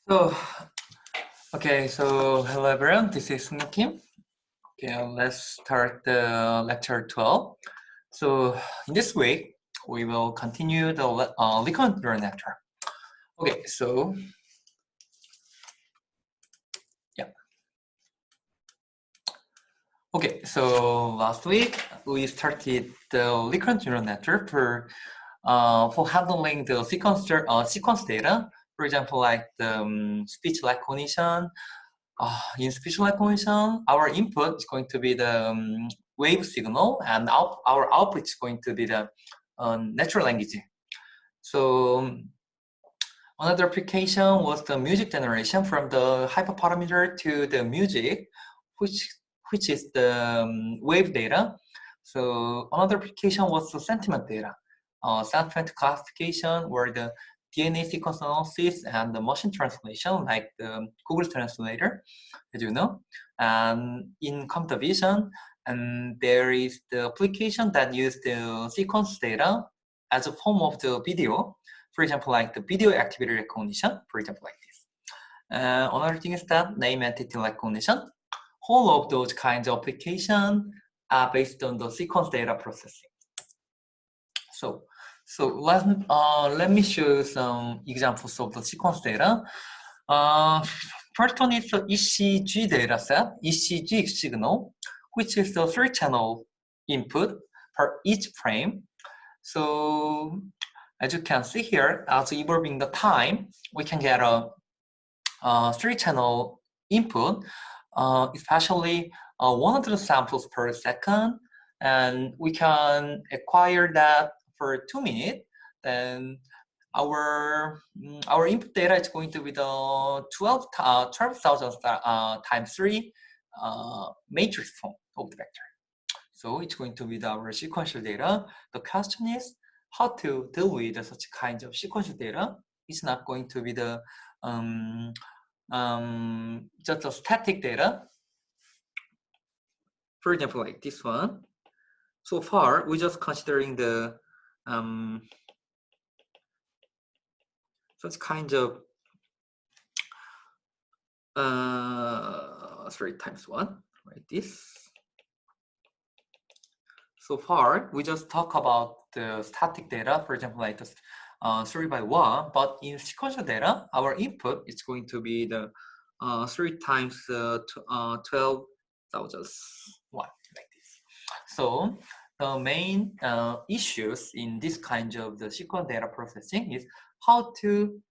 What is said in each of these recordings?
So, so hello everyone, this is Sung Kim. Okay, let's start the lecture 12. So, in this week, we will continue the recurrent neural network. Okay, so, yeah. Okay, so last week, we started the recurrent neural network for handling the sequence data. For example, like the speech recognition. In speech recognition, our input is going to be the wave signal, and our output is going to be the natural language. So another application was the music generation from the hyperparameter to the music, which is the wave data. So another application was the sentiment data, sentiment classification, where the DNA sequence analysis and the machine translation, like the Google Translator, as you know. And in computer vision, and there is the application that uses the sequence data as a form of the video. For example, like the video activity recognition, for example, like this. Another thing is that name entity recognition. All of those kinds of applications are based on the sequence data processing. So let me show some examples of the sequence data. First one is the ECG data set, ECG signal, which is the 3-channel input per each frame. So as you can see here, as evolving the time, we can get a 3-channel input, especially 100 samples per second, and we can acquire that for 2 minutes. Then our input data is going to be the 12,000 times 3 matrix form of the vector. So it's going to be our sequential data. The question is how to deal with such kinds of sequential data. It's not going to be the just a static data. For example, like this one. So far, we're just considering the such kind of 3 times 1, like this. So far, we just talk about the static data, for example, like this 3 by 1, but in sequential data, our input is going to be the 3 times 12,000 1, like this. So the main issues in this kind of the sequence data processing is how to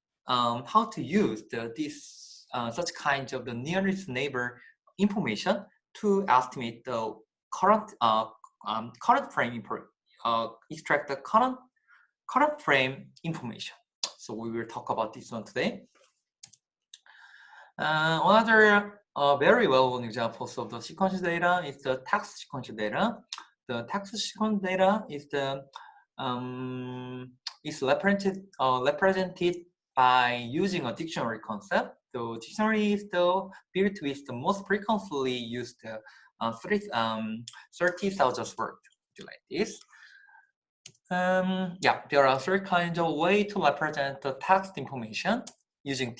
use this such kind of the nearest neighbor information to estimate the current frame extract the current frame information. So we will talk about this one today. Another very well-known examples of the sequential data is the text sequential data. The text sequential data is the is represented by using a dictionary concept. The dictionary is built with the most frequently used 30,000 words, like this. Yeah, there are 3 kinds of ways to represent the text information using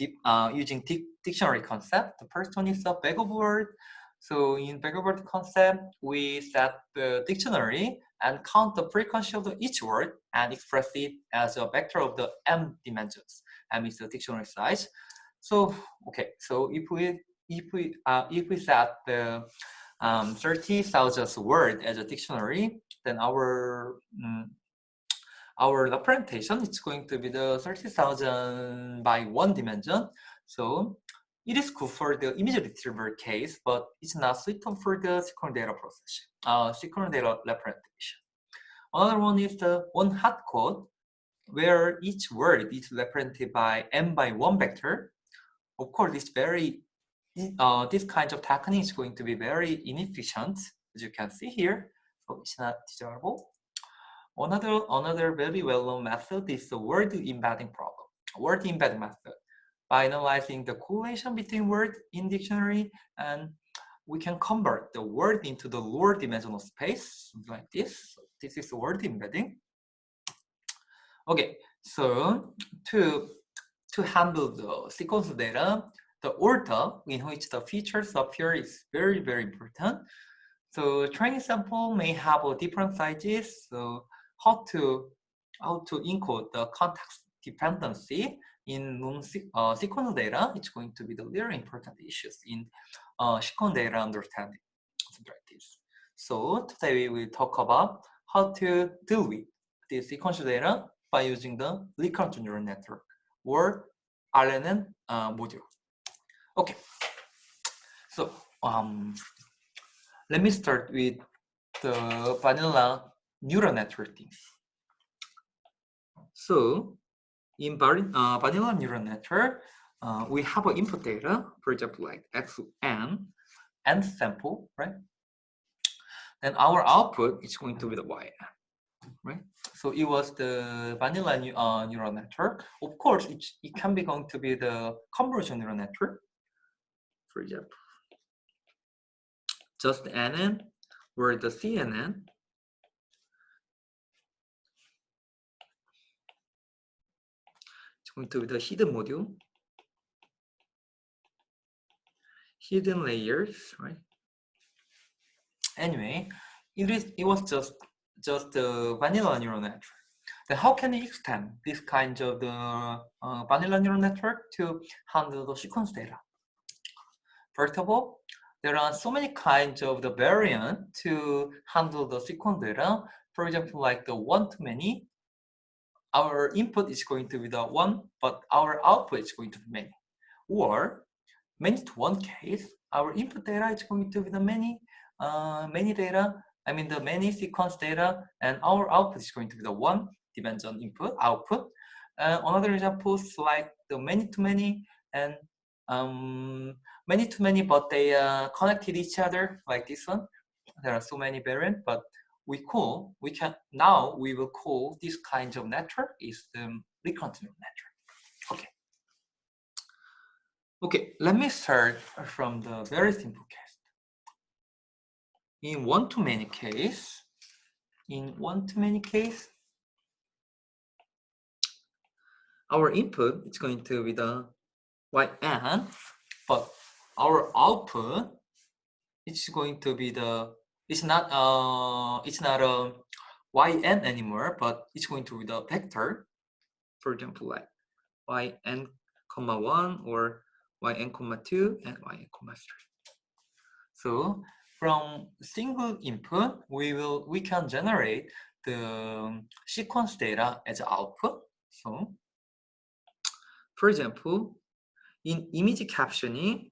dictionary concept. The first one is the bag of word. So in bag of word concept, we set the dictionary and count the frequency of each word and express it as a vector of the m dimensions. M is the dictionary size. So okay, so if we set the 30,000 word as a dictionary, then our representation is going to be the 30,000 by 1 dimension. So it is good for the image retrieval case, but it's not suitable for the sequential data processing, sequential data representation. Another one is the one hot code, where each word is represented by m by 1 vector. Of course, it's this kind of technique is going to be very inefficient, as you can see here. So it's not desirable. Another very well-known method is the word embedding problem. Word embedding method. By analyzing the correlation between words in dictionary, and we can convert the word into the lower dimensional space, like this. This is word embedding. Okay, so to to handle the sequence data, the order in which the features appear is very, very important. So training sample may have a different sizes. So how to encode the context dependency in sequence data, it's going to be the very important issues in sequence data understanding. Something like this. So today we will talk about how to deal with the sequential data by using the recurrent neural network or RNN module. Okay, so let me start with the vanilla neural network things. So in vanilla neural network, we have an input data, for example, like n sample, right? Then our output is going to be the yn, right? So it was the vanilla neural network. Of course, it can be going to be the convolution neural network, for example, just NN or the CNN. It's going to be the hidden module, hidden layers, right? Anyway, it was just the vanilla neural network. Then how can we extend this kind of the vanilla neural network to handle the sequence data? First of all, there are so many kinds of the variant to handle the sequence data. For example, like the one-to-many, our input is going to be the one, but our output is going to be many. Or many-to-one case, our input data is going to be the many data, the many sequence data, and our output is going to be the one, depends on input, output. Another example is like the many-to-many and many-to-many, but they connected each other, like this one. There are so many variants, but we will call this kind of network is the recurrent neural network. Okay, let me start from the very simple case. In one-to-many case, our input is going to be the yn, but our output is going to be it's not a yn anymore, but it's going to be the vector. For example, like yn, 1 or yn, 2 and yn, 3. So from single input, we can generate the sequence data as output. So for example, in image captioning,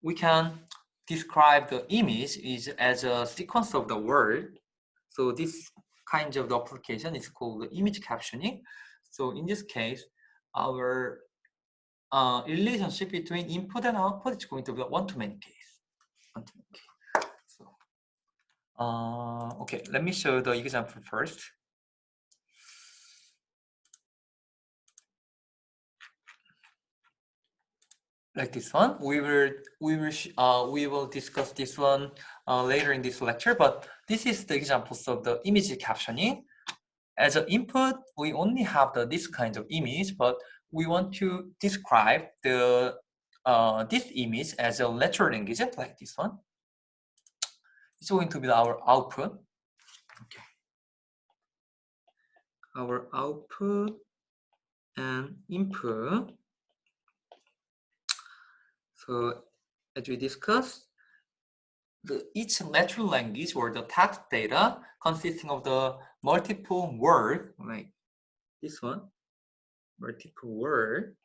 we can describe the image as a sequence of the word. So this kind of the application is called the image captioning. So in this case, our relationship between input and output is going to be a one-to-many case. So, okay, let me show the example first. Like this one, we will discuss this one later in this lecture. But this is the examples of the image captioning. As an input, we only have this kind of image, but we want to describe this image as a natural language, like this one. It's going to be our output. Okay. Our output and input. So as we discussed, each natural language or the text data consisting of the multiple word, like this one, multiple word.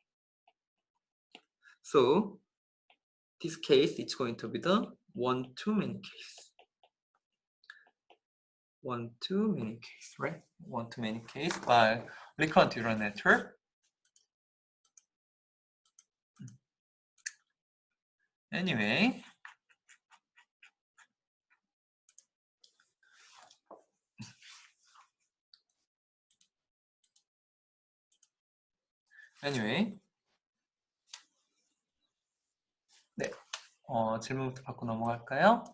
So this case, it's going to be the one-to-many case. One-to-many case, right? One-to-many case by recurrent neural network. Anyway, 네, 질문부터 받고 넘어갈까요?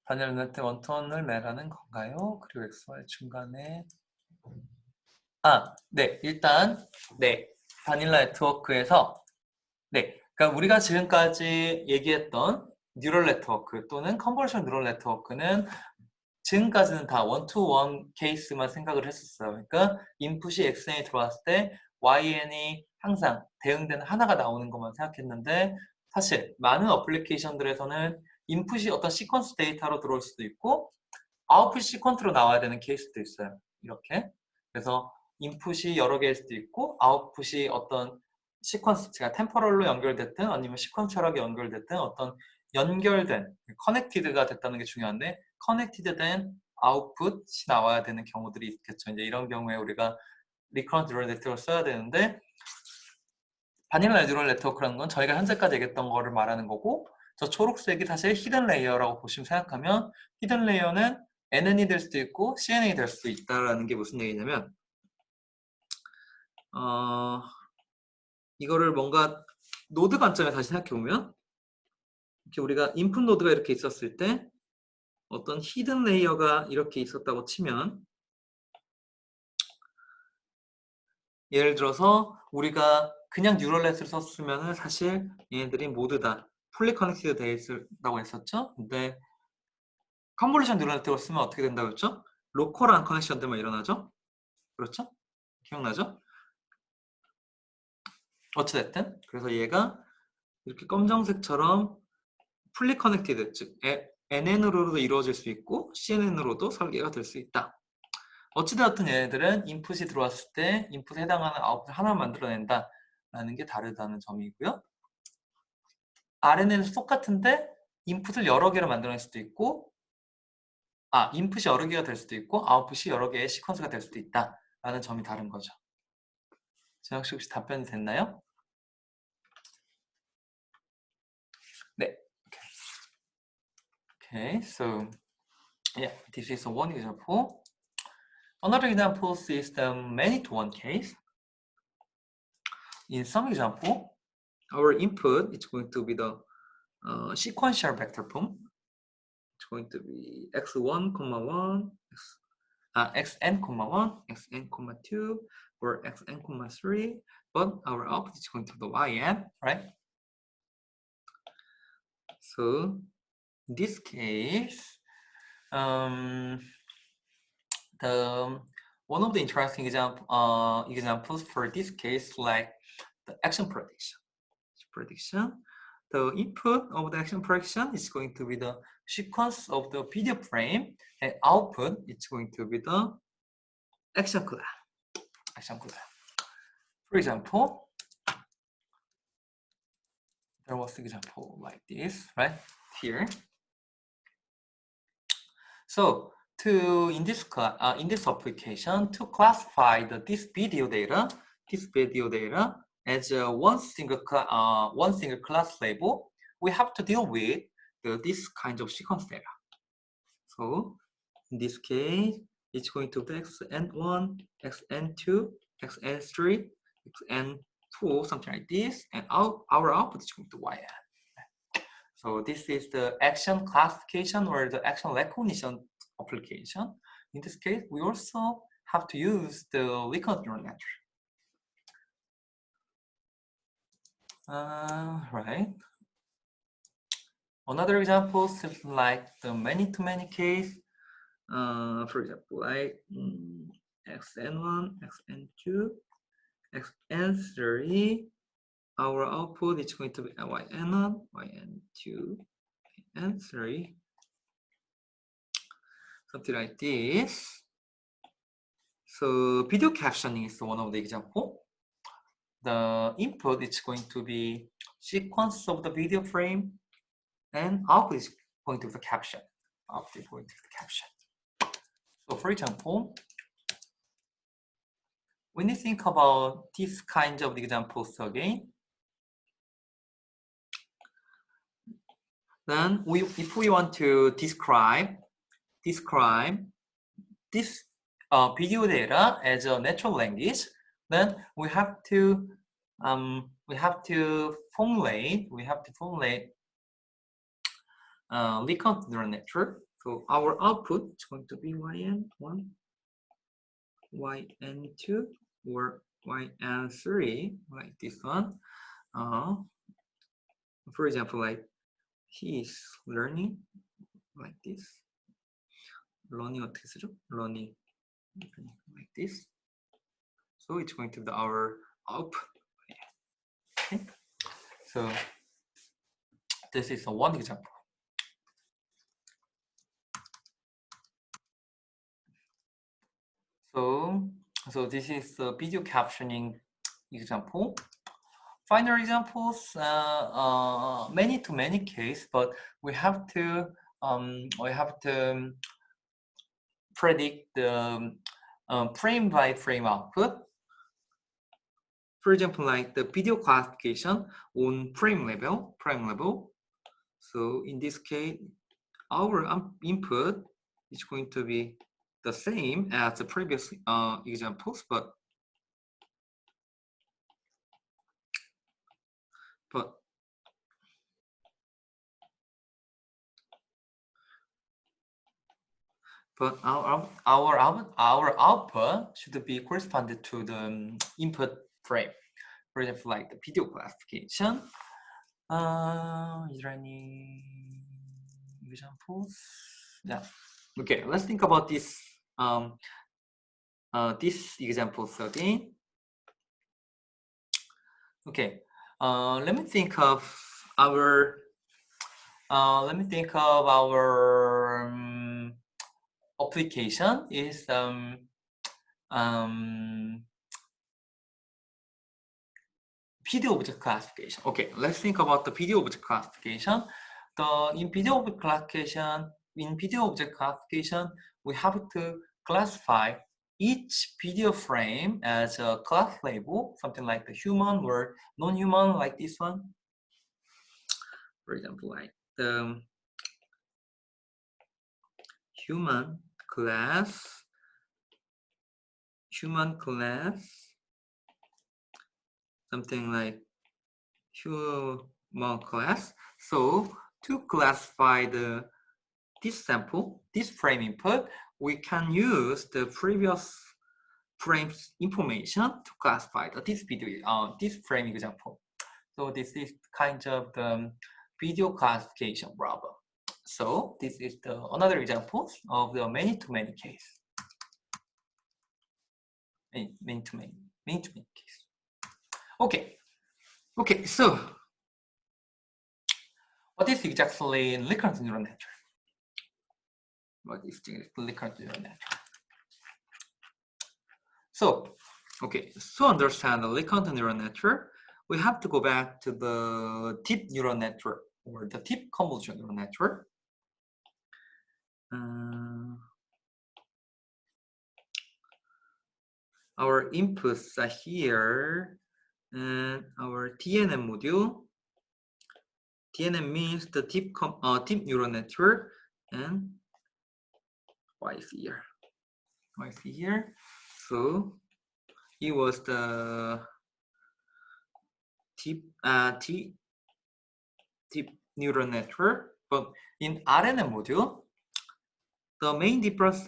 반열면한테 원톤을 매라는 건가요? 그리고 XY 중간에 네, 일단 네, 바닐라 네트워크에서 네, 그러니까 우리가 지금까지 얘기했던 뉴럴 네트워크 또는 컨볼루션 뉴럴 네트워크는 지금까지는 다 원투원 케이스만 생각을 했었어요. 그러니까 인풋이 xn이 들어왔을 때yn이 항상 대응되는 하나가 나오는 것만 생각했는데 사실 많은 어플리케이션들에서는 인풋이 어떤 시퀀스 데이터로 들어올 수도 있고 아웃풋 시퀀스로 나와야 되는 케이스도 있어요. 이렇게. 그래서 인풋이 여러 개일 수도 있고 아웃풋이 어떤 시퀀스가 템포럴로 연결됐든 아니면 시퀀셜하게 연결됐든 어떤 연결된 커넥티드가 됐다는 게 중요한데 커넥티드 된 아웃풋이 나와야 되는 경우들이 있겠죠. 이제 이런 경우에 우리가 리커런트 뉴럴 네트워크를 써야 되는데 바닐라 뉴럴 네트워크라는 건 저희가 현재까지 얘기했던 거를 말하는 거고 저 초록색이 사실 히든 레이어라고 보시면 생각하면 히든 레이어는 NN이 될 수도 있고 CNN이 될 수도 있다라는 게 무슨 얘기냐면 이거를 뭔가 노드 관점에 다시 생각해보면 이렇게 우리가 인풋 노드가 이렇게 있었을 때 어떤 히든 레이어가 이렇게 있었다고 치면 예를 들어서 우리가 그냥 뉴럴넷을 썼으면 사실 얘네들이 모두 다 풀리 커넥티드 되어 있다고 했었죠. 근데 컨볼루션 뉴럴 네트워크를 쓰면 어떻게 된다고 했죠? 로컬한 커넥션들만 일어나죠? 그렇죠? 기억나죠? 어찌됐든 그래서 얘가 이렇게 검정색처럼 풀리 커넥티드 즉 NN으로도 이루어질 수 있고 CNN으로도 설계가 될 수 있다. 어찌되었든 얘네들은 인풋이 들어왔을 때 인풋에 해당하는 아웃풋을 하나 만들어낸다 라는 게 다르다는 점이고요. RNN은 똑같은데 인풋을 여러 개로 만들어낼 수도 있고 인풋이 여러 개가 될 수도 있고 아웃풋이 여러 개의 시퀀스가 될 수도 있다 라는 점이 다른 거죠. 재혁 씨 혹시 답변이 됐나요? 네. Okay, so yeah, this is one example. Another example is the many-to-one case. In some example, our input is going to be the sequential vector form. It's going to be x1, 1, xn, 1, xn, 2, or xn, 3, but our output is going to be the yn, right? So in this case, one of the interesting examples for this case, like the action prediction. The input of the action prediction is going to be the sequence of the video frame, and output is going to be the action class. For example, there was an example like this, right here. So in this application, to classify this video data as one single class label, we have to deal with this kind of sequence data. So in this case, it's going to be xn1, xn2, xn3, xn4, something like this, and our output is going to yn. So this is the action classification or the action recognition application. In this case, we also have to use the recurrent neural network. Right. Another example is like the many-to-many case. For example, like xn1, xn2, xn3. Our output is going to be yn1, yn2, yn3. Something like this. So video captioning is one of the example. The input is going to be sequence of the video frame, and output is going to be the caption. So for example, when you think about these kinds of examples again, then if we want to describe this video data as a natural language, then we have to formulate recurrent neural network. So our output is going to be yn1, yn2 or yn3, like this one. For example, like he is learning like this. Learning 어떻게 쓰죠? Learning like this. So it's going to be our output. Okay. So this is one example. So this is the video captioning example. Final examples, many to many case, but we have to predict the frame by frame output. For example, like the video classification on frame level. So in this case, our input is going to be the same as the previous examples, but our output should be corresponded to the input frame. For example, like the video classification. Is there any examples? Yeah. Okay, let's think about this this examples again. Okay, let me think of our application is video object classification. Okay, let's think about the video object classification. In video object classification, we have to classify each video frame as a class label, something like the human or non-human, like this one. For example, like the human class, something like human class. So to classify this sample, this frame input, we can use the previous frames information to classify this video, this frame example. So this is kind of the video classification problem. So this is another example of the many-to-many case. Many-to-many case. Okay. So what is exactly recurrent neural network? What is recurrent neural network? So, okay, so understand the recurrent neural network, we have to go back to the deep neural network or the deep convolutional neural network. Our inputs are here, and our DNN module. DNN means the deep neural network, and Y is here. So it was the deep neural network, but in RNN module, the main difference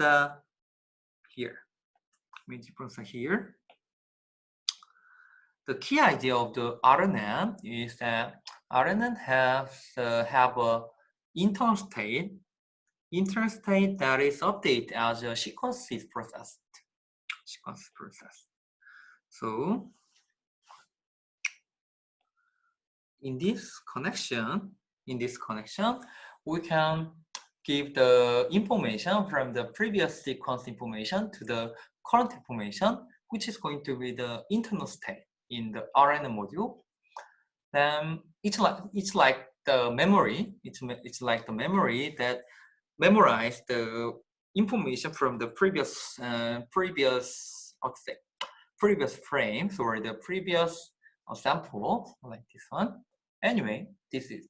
here. The key idea of the RNN is that RNN have a internal state that is updated as a sequence is processed. So in this connection, we can give the information from the previous sequence information to the current information, which is going to be the internal state in the RNN module. Then it's like the memory. It's like the memory that memorize the information from the previous frames or the previous sample, like this one. Anyway, this is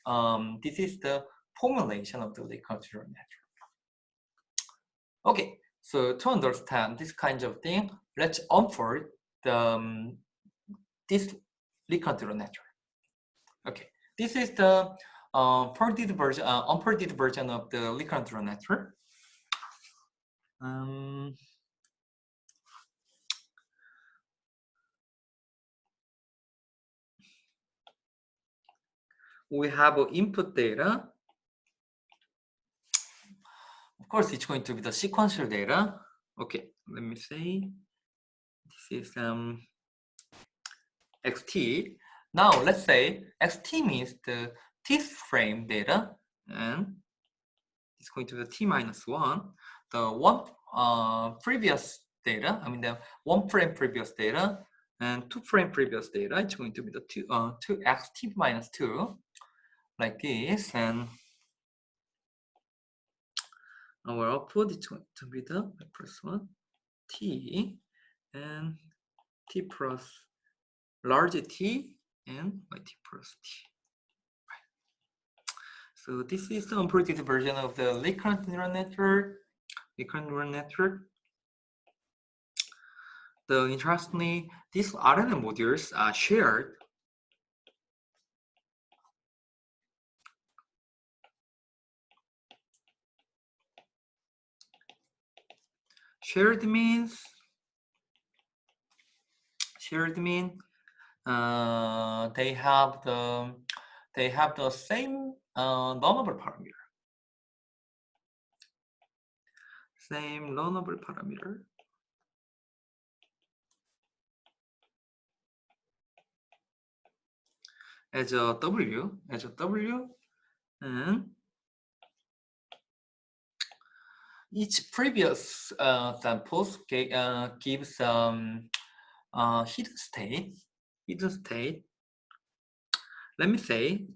the formulation of the recurrent neural network. Okay, so to understand this kind of thing, let's unfold this recurrent neural network. Okay, this is the unfolded version of the recurrent neural network. we have input data. Of course, it's going to be the sequential data. Okay, let me say this is xt. Now let's say xt means the tth frame data, and it's going to be t minus 1. The one previous data, I mean the 1 frame previous data and 2 frame previous data. It's going to be the 2 xt minus 2, like this, and our output is going to be the plus 1 t and t plus large t and yt plus t. So this is the unpredicted version of the recurrent neural network. Though interestingly, these RNN modules are shared. Shared means they have the same learnable parameter. Same learnable parameter. As a W, and each previous samples gives hidden state. Let me say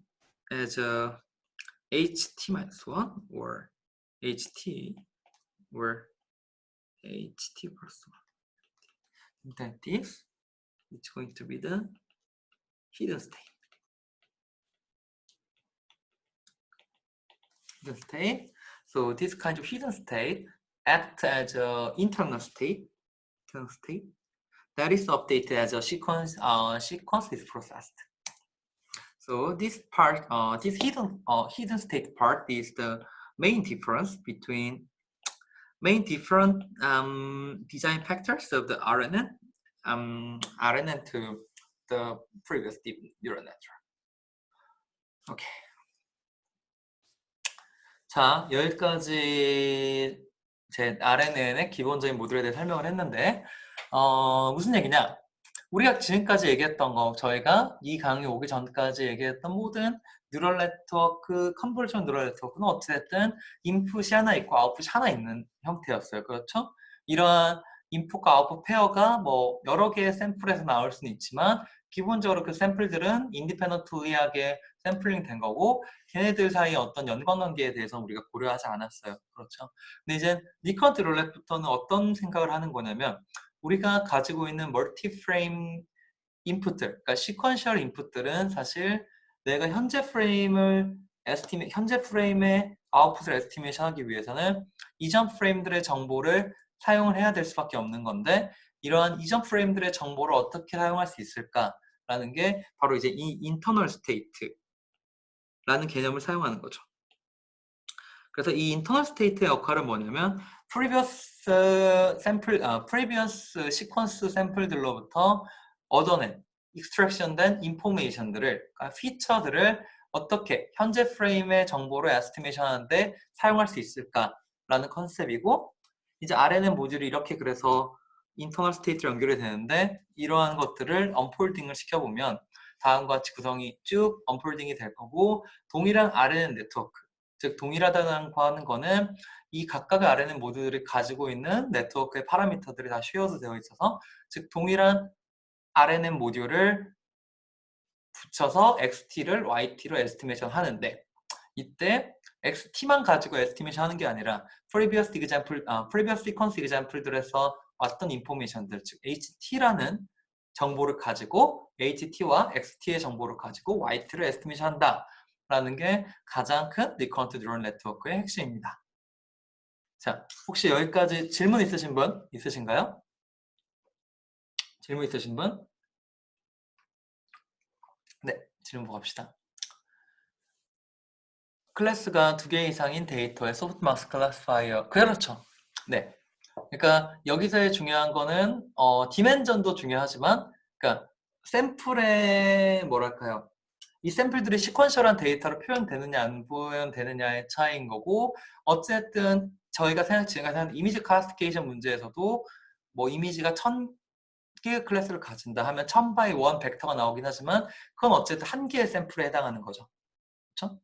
as a ht minus 1 or ht or ht plus 1. That is, it's going to be the hidden state. So this kind of hidden state acts as an internal state. That is updated as a sequence is processed. So this part, this hidden state part is the main difference between different design factors of the RNN to the previous deep neural network. 오케이. 자, 여기까지 제 RNN의 기본적인 모듈에 대해 설명을 했는데 무슨 얘기냐? 우리가 지금까지 얘기했던 거, 저희가 이 강의 오기 전까지 얘기했던 모든 뉴럴 네트워크, 컨볼루션 뉴럴 네트워크는 어찌됐든 인풋이 하나 있고 아웃풋이 하나 있는 형태였어요. 그렇죠? 이러한 인풋과 아웃풋 페어가 뭐 여러 개의 샘플에서 나올 수는 있지만 기본적으로 그 샘플들은 인디펜던트리하게 샘플링 된 거고 걔네들 사이의 어떤 연관관계에 대해서는 우리가 고려하지 않았어요. 그렇죠? 근데 이제 리커런트 룰렛부터는 어떤 생각을 하는 거냐면 우리가 가지고 있는 멀티 프레임 인풋들, 그러니까 시퀀셜 인풋들은 사실 내가 현재 프레임의 아웃풋을 에스티메이션하기 위해서는 이전 프레임들의 정보를 사용을 해야 될 수밖에 없는 건데 이러한 이전 프레임들의 정보를 어떻게 사용할 수 있을까라는 게 바로 이제 이 인터널 스테이트라는 개념을 사용하는 거죠. 그래서 이 인터널 스테이트의 역할은 뭐냐면 previous 시퀀스 샘플들로부터 얻어낸 extraction된 인포메이션들을, 그러니까 피처들을 어떻게 현재 프레임의 정보로 에스티메이션 하는데 사용할 수 있을까라는 컨셉이고 이제 RNN 모듈이 이렇게 그래서 인터널 스테이트로 연결이 되는데 이러한 것들을 언폴딩을 시켜보면 다음과 같이 구성이 쭉 언폴딩이 될 거고 동일한 RNN 네트워크, 즉 동일하다는 거는 이 각각의 RNN 모듈들이 가지고 있는 네트워크의 파라미터들이 다 쉐어드 되어 있어서 즉 동일한 RNN 모듈을 붙여서 XT를 YT로 에스티메이션 하는데 이때 XT만 가지고 에스티메이션 하는 게 아니라 previous sequence example들에서 왔던 인포메이션들, 즉 HT라는 정보를 가지고 HT와 XT의 정보를 가지고 YT를 에스티메이션 한다 라는 게 가장 큰 리커런트 뉴럴 네트워크의 핵심입니다. 자, 혹시 여기까지 질문 있으신 분 있으신가요? 질문 있으신 분? 네, 질문 보고 갑시다. 클래스가 2개 이상인 데이터의 소프트맥스 클래시파이어. 그렇죠. 네. 그러니까 여기서의 중요한 거는 디멘전도 중요하지만 그러니까 샘플의 뭐랄까요? 이 샘플들이 시퀀셜한 데이터로 표현되느냐 안 표현되느냐의 차이인 거고 어쨌든 저희가 생각하는 이미지 클래시피케이션 문제에서도 뭐 이미지가 1000개의 클래스를 가진다 하면 1000by1 벡터가 나오긴 하지만 그건 어쨌든 한 개의 샘플에 해당하는 거죠. 그렇죠?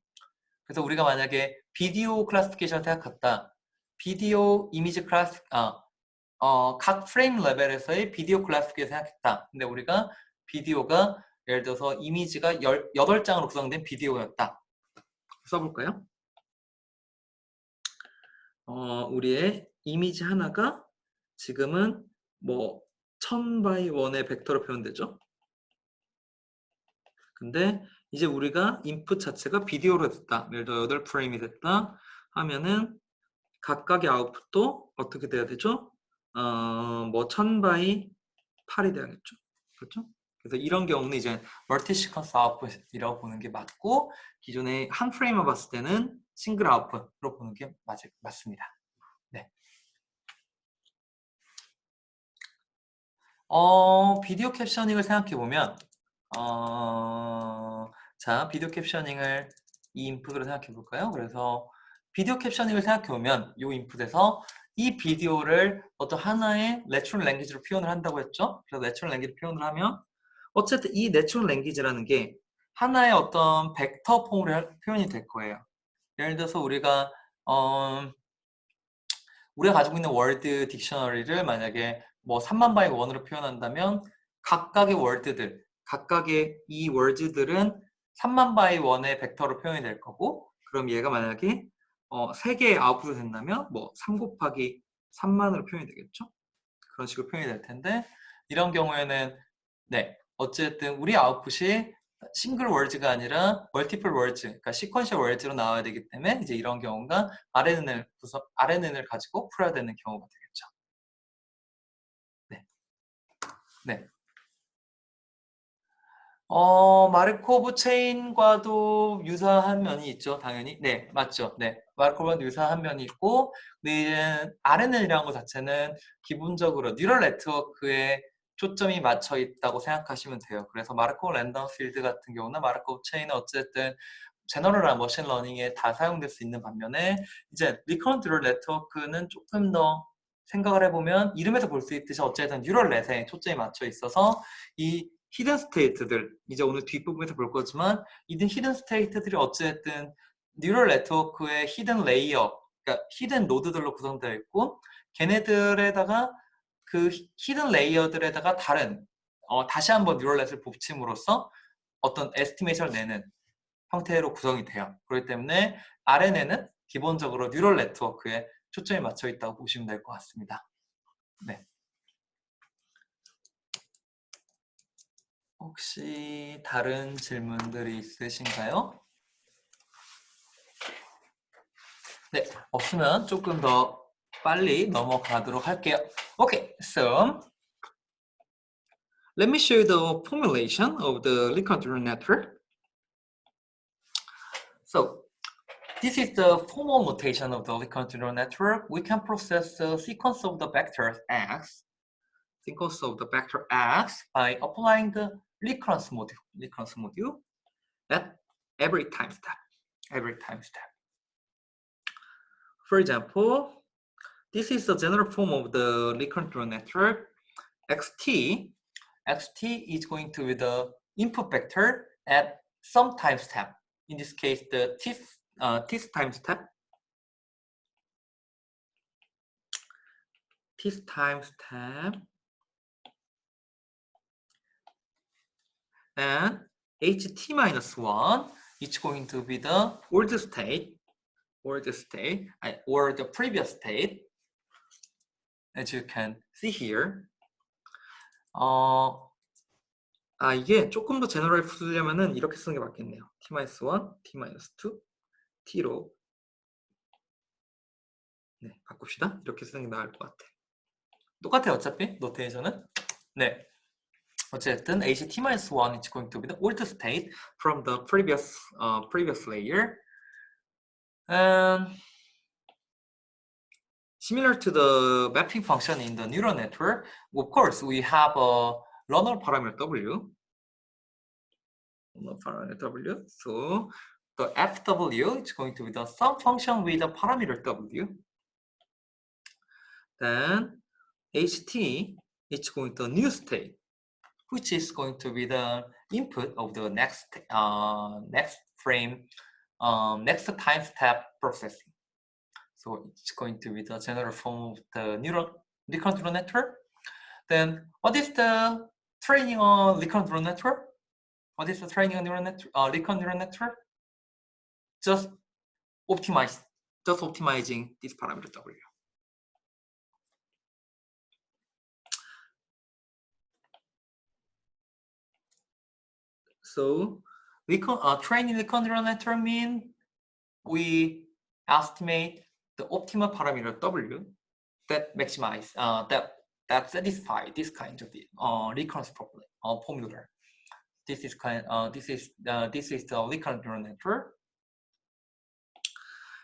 그래서 우리가 만약에 비디오 클래시피케이션을 생각했다. 비디오 이미지 클래스 각 프레임 레벨에서의 비디오 클래시피케이션을 생각했다. 근데 우리가 비디오가 예를 들어서 이미지가 8장으로 구성된 비디오였다. 써볼까요? 우리의 이미지 하나가 지금은 뭐 1000by1의 벡터로 표현되죠. 근데 이제 우리가 인풋 자체가 비디오로 됐다. 예를 들어 8프레임이 됐다 하면은 각각의 아웃풋도 어떻게 돼야 되죠? 뭐 1000by8이 돼야겠죠. 그렇죠? 그래서 이런 경우는 이제 멀티 시퀀스 아웃풋이라고 보는 게 맞고 기존에 한 프레임을 봤을 때는 싱글 아웃풋으로 보는 게 맞습니다. 네. 비디오 캡셔닝을 생각해 보면 자, 비디오 캡셔닝을 이 인풋으로 생각해 볼까요? 그래서 비디오 캡셔닝을 생각해 보면 이 인풋에서 이 비디오를 어떤 하나의 내추럴 랭귀지로 표현을 한다고 했죠? 그래서 내추럴 랭귀지로 표현을 하면 어쨌든 이 내추럴 랭귀지라는 게 하나의 어떤 벡터 폼으로 표현이 될 거예요. 예를 들어서 우리가 가지고 있는 월드 딕셔너리를 만약에 뭐 3만 바이 1으로 표현한다면 각각의 월드들, 각각의 이 월드들은 3만 바이 1의 벡터로 표현이 될 거고 그럼 얘가 만약에 3개의 아웃풋이 된다면 뭐 3 곱하기 3만으로 표현이 되겠죠? 그런 식으로 표현이 될 텐데 이런 경우에는 네 어쨌든 우리 아웃풋이 싱글 월즈가 아니라 멀티플 월즈, 그러니까 시퀀셜 월즈로 나와야 되기 때문에 이제 이런 경우가 RNN을 가지고 풀어야 되는 경우가 되겠죠. 네. 네. 마르코브 체인과도 유사한 면이 있죠, 당연히. 네, 맞죠. 네. 마르코브와도 유사한 면이 있고, 근데 RNN이라는 것 자체는 기본적으로 뉴럴 네트워크에 초점이 맞춰 있다고 생각하시면 돼요. 그래서 마르코브 랜덤 필드 같은 경우는 마르코브 체인은 어쨌든 제너럴한 머신러닝에 다 사용될 수 있는 반면에 이제 리커런트 뉴럴 네트워크는 조금 더 생각을 해보면 이름에서 볼 수 있듯이 어쨌든 뉴럴 넷에 초점이 맞춰 있어서 이 히든 스테이트들 이제 오늘 뒷부분에서 볼 거지만 이 히든 스테이트들이 어쨌든 뉴럴 네트워크의 히든 레이어 그러니까 히든 노드들로 구성되어 있고 걔네들에다가 그 히든 레이어들에다가 다른 다시 한번 뉴럴넷을 붙임으로써 어떤 에스티메이션을 내는 형태로 구성이 돼요. 그렇기 때문에 RNN은 기본적으로 뉴럴 네트워크에 초점이 맞춰 있다고 보시면 될 것 같습니다. 네. 혹시 다른 질문들이 있으신가요? 네, 없으면 조금 더 빨리 넘어가도록 할게요. Okay, so let me show you the formulation of the recurrent neural network. So this is the formal notation of the recurrent neural network. We can process the sequence of the vectors x, by applying the recurrence module at every time step. For example, this is the general form of the recurrent neural network. xt is going to be the input vector at some time step. In this case, the t time step. And ht minus 1 is going to be the old state, or the previous state, as you can see here. 이게 조금 더 제너럴 쓰려면은 이렇게 쓰는 게 맞겠네요. t-1, t-2, t로 네, 바꿉시다. 이렇게 쓰는 게 나을 것 같아. 똑같아요, 어차피 노테이션은. 네. 어쨌든 ht-1 is going to be the old state from the previous layer. And similar to the mapping function in the neural network, of course, we have a learner parameter w. parameter W. So the FW is going to be the sum function with the parameter W. Then HT is going to new state, which is going to be the input of the next frame, next time step processing. So it's going to be the general form of the recurrent neural network. Then what is the training on recurrent neural network? What is the training on recurrent neural network? Just optimizing this parameter W. So training recurrent neural network means we estimate the optimal parameter W that maximize that satisfy this kind of recurrence formula. This is the recurrent neural network.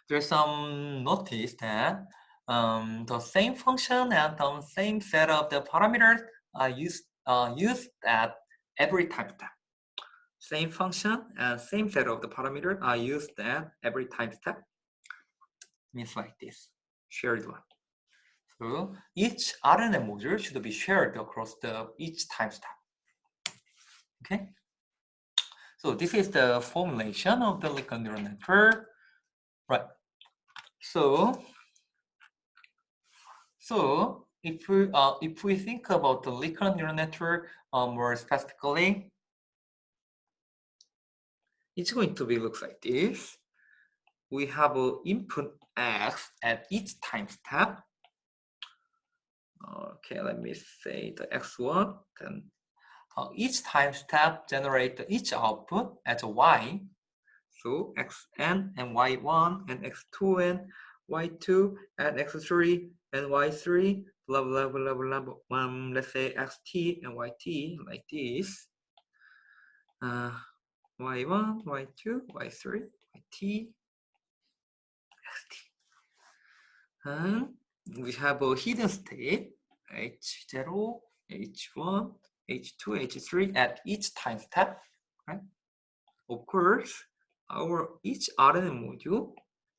There's some notice that the same function and the same set of the parameters are used at every time step. Same function and same set of the parameters are used at every time step. Means like this, shared one. So each RNN module should be shared across each time step. Okay. So this is the formulation of the recurrent neural network, right? So if we think about the recurrent neural network more specifically, it's going to be looks like this. We have an input X at each time step. Okay, let me say the X1. Then each time step generate each output as a Y. So Xn and Y1 and X2 and Y2 and X3 and Y3, blah blah blah blah blah. Let's say Xt and Yt like this. Y1, Y2, Y3, Yt, Xt. And we have a hidden state H0, H1, H2, H3 at each time step, right? Of course, each RNN module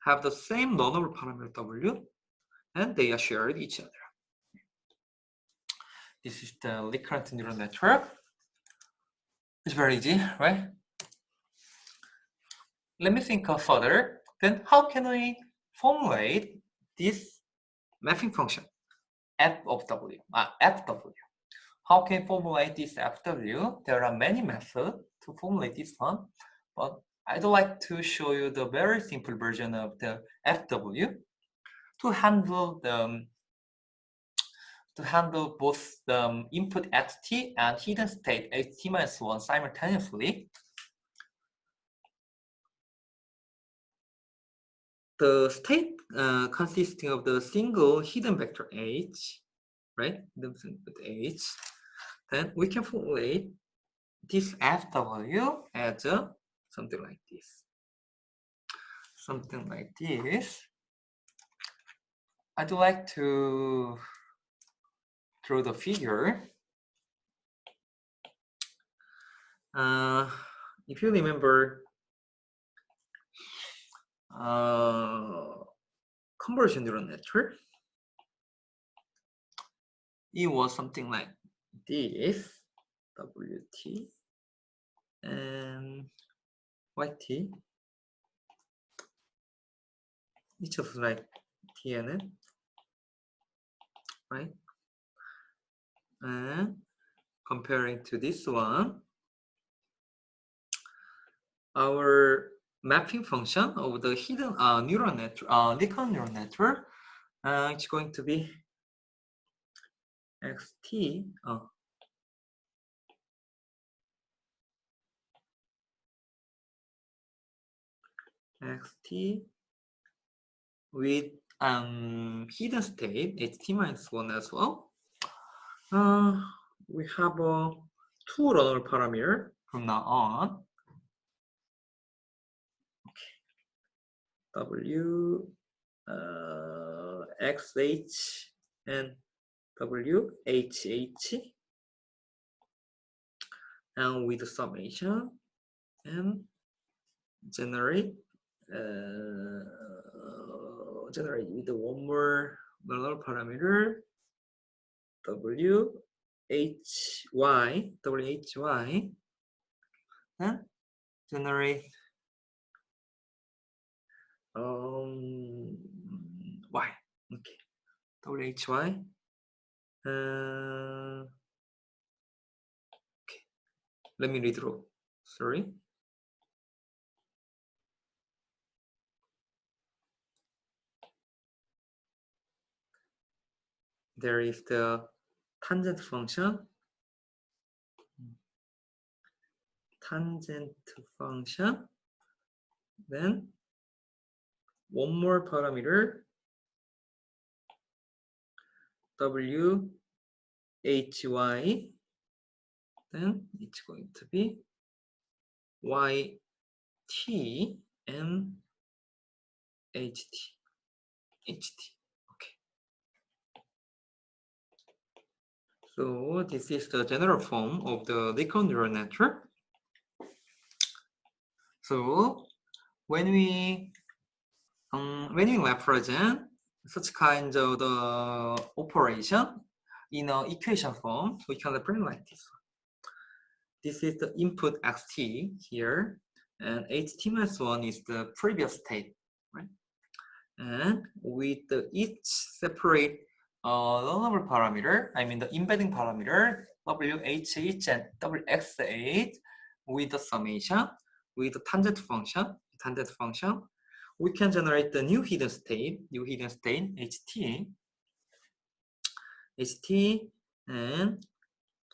have the same non-null parameter W, and they are shared each other. This is the recurrent neural network. It's very easy, right? Let me think further. Then how can we formulate this mapping function, f of W, FW? How can we formulate this FW? There are many methods to formulate this one, but I'd like to show you the very simple version of the FW to handle both the input xt and hidden state ht-1 simultaneously. The state consisting of the single hidden vector h, right? H. Then we can formulate this FW as something like this. Something like this. I'd like to draw the figure. If you remember, convolution neural network, it was something like this, WT and YT. It's just like TNN, right? And comparing to this one, our mapping function of the hidden neural network, recurrent neural network, it's going to be xt xt with hidden state ht-1 as well. We have two runner parameter from now on. W, XH, and WHH, and with the summation and generate with one more null parameter why and generate y. Okay, why. Okay, let me redraw. Sorry. There is the tangent function. Then one more parameter why, then it's going to be yt and ht. Okay. So this is the general form of the Lincoln neural network. So when we represent such kinds of the operation in an equation form, we can represent like this. This is the input xt here, and ht-1 is the previous state, right? And with each separate learnable parameter, I mean the embedding parameter, wh and wx8 with the summation, with the tangent function, we can generate the new hidden state, ht, and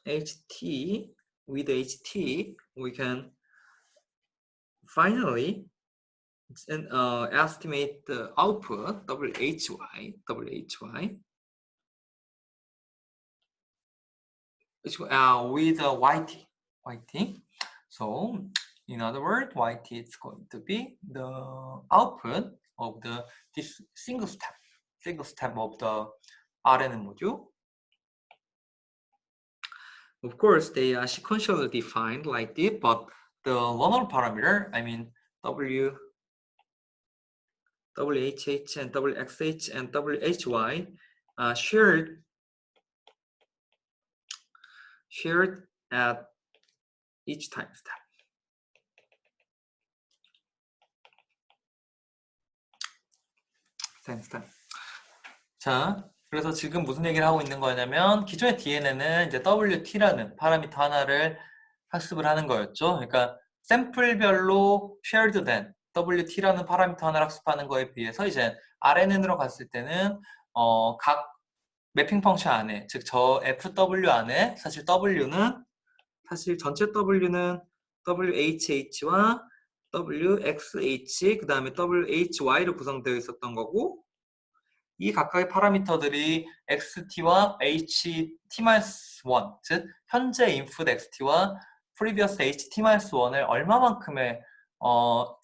ht, with ht, we can finally estimate the output why with yt. So in other words, yt is going to be the output of this single step of the RNN module. Of course, they are sequentially defined like this, but the learner parameter, I mean whh and wxh and why shared at each time step. 자, 그래서 지금 무슨 얘기를 하고 있는 거냐면 기존의 DNN은 이제 WT라는 파라미터 하나를 학습을 하는 거였죠. 그러니까 샘플별로 shared된 WT라는 파라미터 하나를 학습하는 거에 비해서 이제 RNN으로 갔을 때는 각 매핑 펑션 안에, 즉 저 FW 안에 사실 전체 W는 WHH와 WXH 그 다음에 WHY로 구성되어 있었던 거고, 이 각각의 파라미터들이 XT와 HT-1, 즉 현재 인풋 XT와 previous HT-1을 얼마만큼의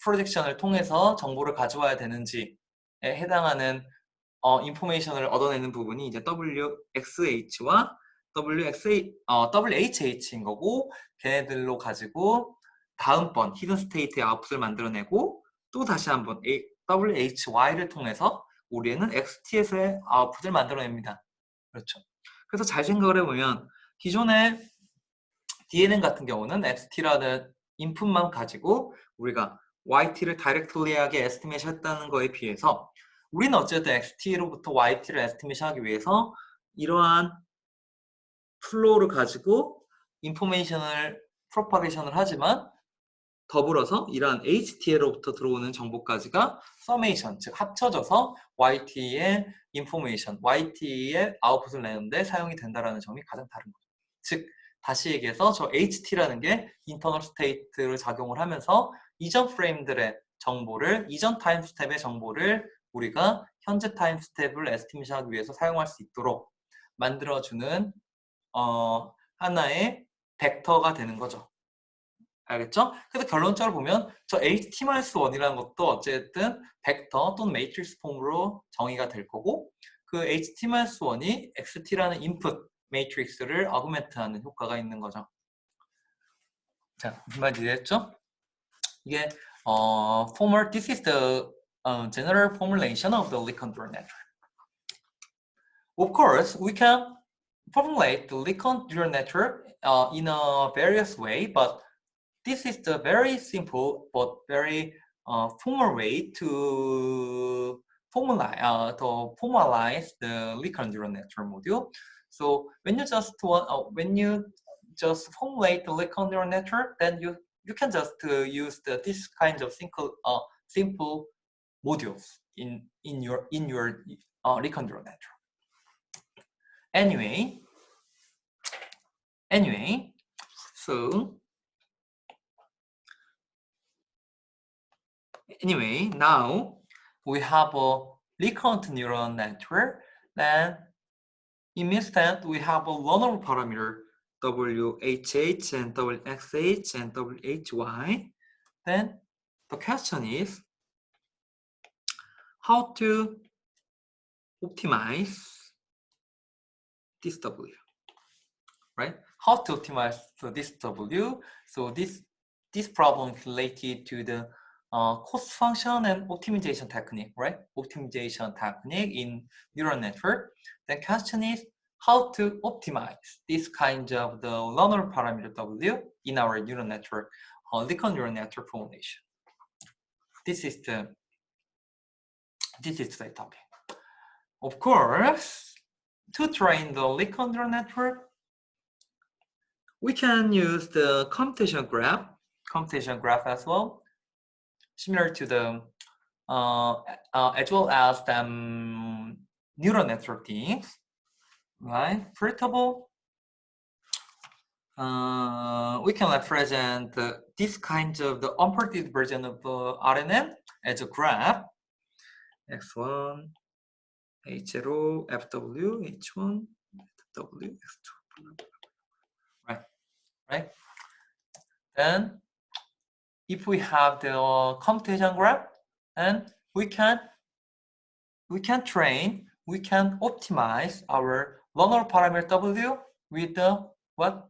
프로젝션을 통해서 정보를 가져와야 되는지에 해당하는 인포메이션을 얻어내는 부분이 이제 WXH와 WHH인 거고, 걔네들로 가지고 다음번 히든 스테이트의 아웃풋을 만들어내고 또 다시 한번 WHY를 통해서 우리는 XT에서의 아웃풋을 만들어냅니다. 그렇죠. 그래서 잘 생각을 해보면 기존의 DNN 같은 경우는 XT라는 인풋만 가지고 우리가 YT를 다이렉트리하게 에스티메이션 했다는 거에 비해서 우리는 어쨌든 XT로부터 YT를 에스티메이션 하기 위해서 이러한 플로우를 가지고 인포메이션을 프로파게이션을 하지만 더불어서 이러한 HT로부터 들어오는 정보까지가 서메이션, 즉 합쳐져서 YT의 인포메이션, YT의 아웃풋을 내는데 사용이 된다는 점이 가장 다른 거죠. 즉 다시 얘기해서 저 HT라는 게 인터널 스테이트를 작용을 하면서 이전 프레임들의 정보를, 이전 타임 스텝의 정보를 우리가 현재 타임 스텝을 에스티메이션하기 위해서 사용할 수 있도록 만들어주는 하나의 벡터가 되는 거죠. 알겠죠? 그래서 결론적으로 보면 저 HT-1이라는 것도 어쨌든 벡터 또는 매트릭스 폼으로 정의가 될 거고, 그 HT-1이 XT라는 인풋 매트릭스를 어그멘트하는 효과가 있는 거죠. 자, 무슨 말인지 이해했죠? 이게 this is the general formulation of the Lee neural network. Of course, we can formulate the Lee neural network in a various way, but this is the very simple but very formal way to formalize the Lee neural network module. So when you just formulate the Lee neural network, then you can just use this kind of simple modules in your Lee neural network. Anyway, now we have a recurrent neural network. Then it means that we have a learner parameter WHH and WXH and WHY. Then the question is how to optimize this W, right? How to optimize this W? So this problem is related to the cost function and optimization technique, right? Optimization technique in neural network. The question is how to optimize this kind of the learner parameter W in our neural network, Lee neural network formulation. This is the topic. Of course, to train the Lee neural network, we can use the computation graph as well, similar to the as well as the neural network things, right? First of all, we can represent this kind of the unpredicted version of RNN as a graph. X1, H0, FW, H1, FW, X2, right? Then if we have the computation graph, and we can optimize our learner parameter W with the what?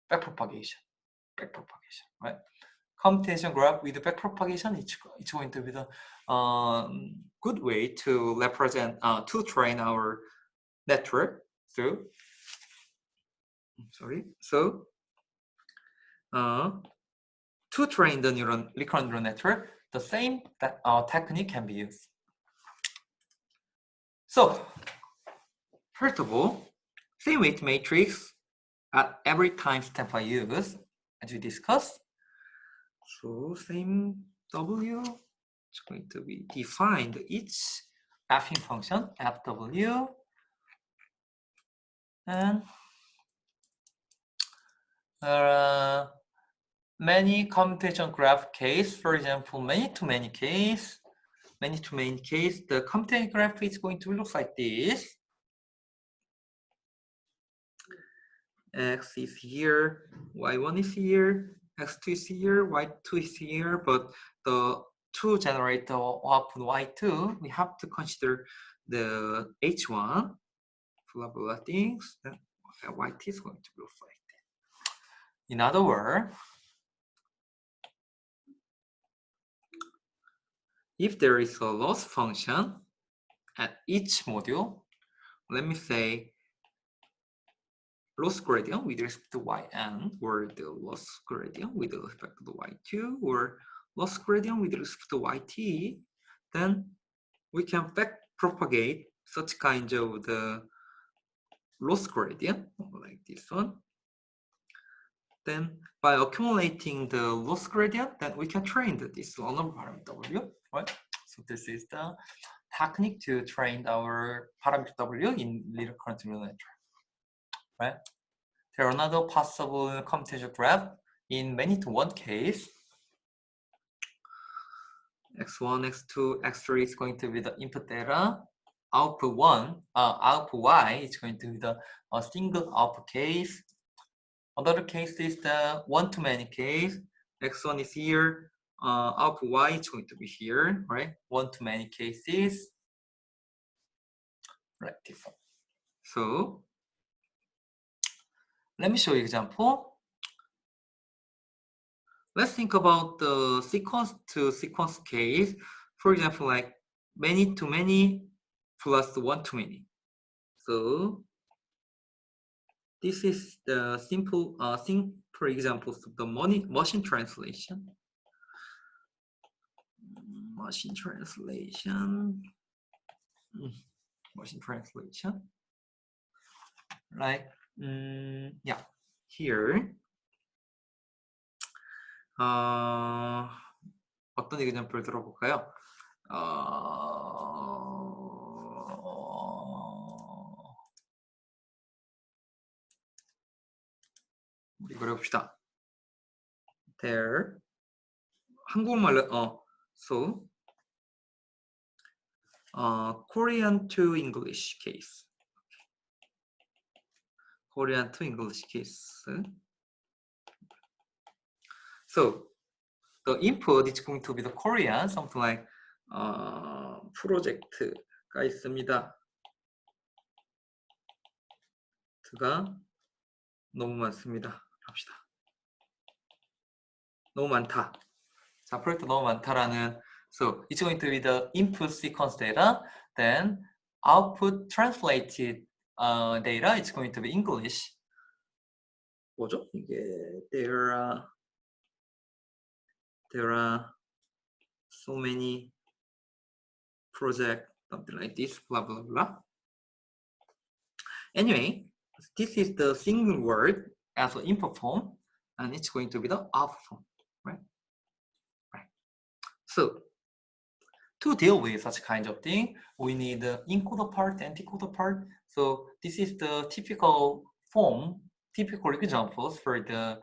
Backpropagation, right? Computation graph with the backpropagation, it's going to be the good way to represent to train our network. So to train the recurrent neural network, the same technique can be used. So first of all, same weight matrix at every time step I use, as we discussed. So same W is going to be defined each mapping function FW, and many computation graph case, for example, many-to-many case, the computation graph is going to look like this. X is here, Y1 is here, X2 is here, Y2 is here, but to generate the output Y2, we have to consider the H1, blah things, then YT is going to look like that. In other words, if there is a loss function at each module, let me say loss gradient with respect to yn, or the loss gradient with respect to the y2, or loss gradient with respect to yt, then we can backpropagate such kind of the loss gradient like this one. Then by accumulating the loss gradient, then we can train this learner parameter W, right? So this is the technique to train our parameter W in recurrent neural network, right? There are another possible computation graph in many-to-one case. X1, X2, X3 is going to be the input data. Output Y is going to be the single output case. Another case is the one-to-many case. X1 is here. Output Y is going to be here, right? One-to-many cases. Right, this one. So let me show you example. let's think about the sequence to sequence case. For example, like many to many plus one to many. So this is the simple examples of the machine translation. Machine translation. Machine translation. Like yeah, here. 어떤 example 들어볼까요? 우리 그려봅시다. There. 한국말로 so Korean to English case. Korean to English case. So the input is going to be the Korean, something like 프로젝트가 있습니다. 가 너무 많습니다. 합시다. 너무 많다. 자, 프로젝트 너무 많다라는. So it's going to be the input sequence data. Then output translated data. It's going to be English. 뭐죠? 이게 there are so many projects, something like this, blah blah blah. Anyway, this is the single word as an input form, and it's going to be the output form, right? Right. So to deal with such kind of thing, we need the encoder part and decoder part. So this is the typical form, typical examples for the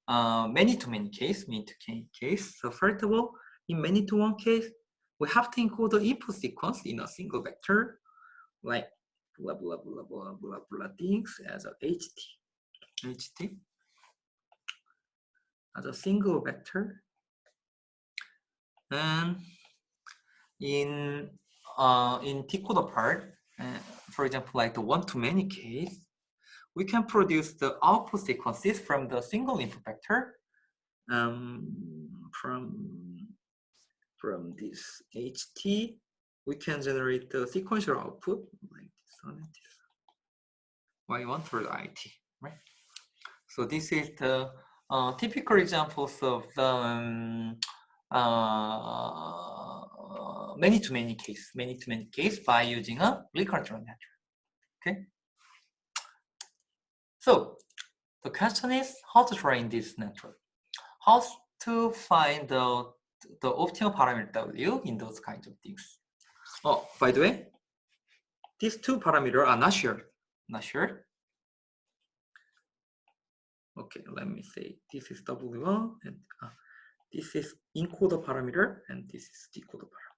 many-to-many case, many-to-many case. So first of all, in many-to-one case, we have to encode the input sequence in a single vector, like blah blah blah blah blah blah things as a ht as a single vector. And in decoder part, for example, like the one-to-many case, we can produce the output sequences from the single input vector from this ht. We can generate the sequential output like this one and this y1 for the it, right? So this is the typical examples of the many-to-many case by using a recurrent neural network. Okay. So the question is how to train this network, how to find the optimal parameter W in those kinds of things. Oh, by the way, these two parameters are not shared. Okay, let me say this is W1 and this is encoder parameter and this is decoder parameter.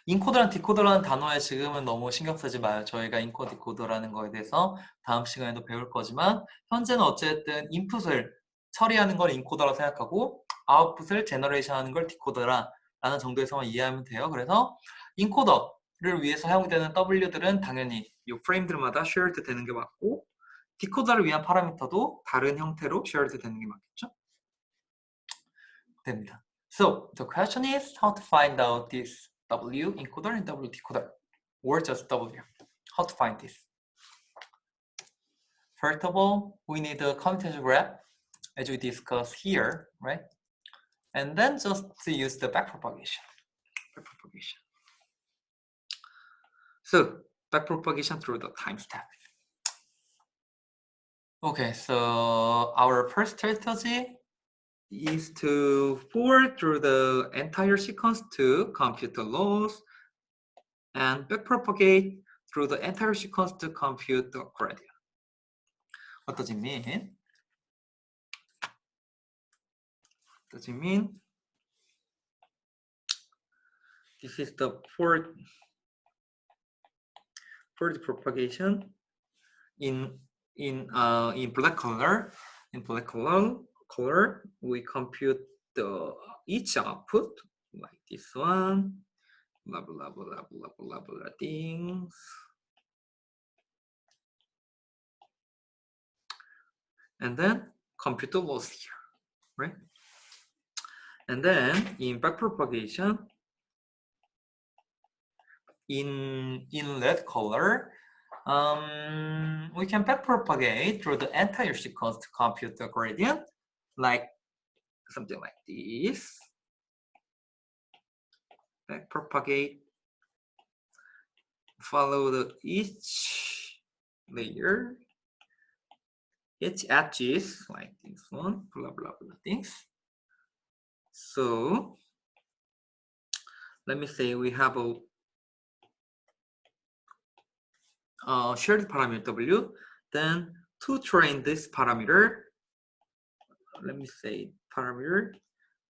인코더랑 디코더라는 단어에 지금은 너무 신경 쓰지 마요. 저희가 인코더 디코더라는 거에 대해서 다음 시간에도 배울 거지만 현재는 어쨌든 인풋을 처리하는 걸 인코더라고 생각하고 아웃풋을 제너레이션하는 걸 디코더라는 정도에서만 이해하면 돼요. 그래서 인코더를 위해서 사용되는 W들은 당연히 이 프레임들마다 shared 되는 게 맞고 디코더를 위한 파라미터도 다른 형태로 shared 되는 게 맞겠죠? 됩니다. So the question is how to find out this W encoder and W decoder, or just W. How to find this? First of all, we need a commutative graph, as we discussed here, right? And then just to use the backpropagation. So backpropagation through the time step. Okay, so our first strategy is to forward through the entire sequence to compute the loss and backpropagate through the entire sequence to compute the gradient. What does it mean? This is the forward propagation in black color. In black color, we compute the each output like this one, blah blah blah blah blah blah blah things, and then compute the loss here, right? And then in backpropagation, in red color, we can backpropagate through the entire sequence to compute the gradient, like something like this. Backpropagate, follow the each layer, each edges, like this one, blah blah blah things. So let me say we have a shared parameter W. Then to train this parameter, let me say parameter,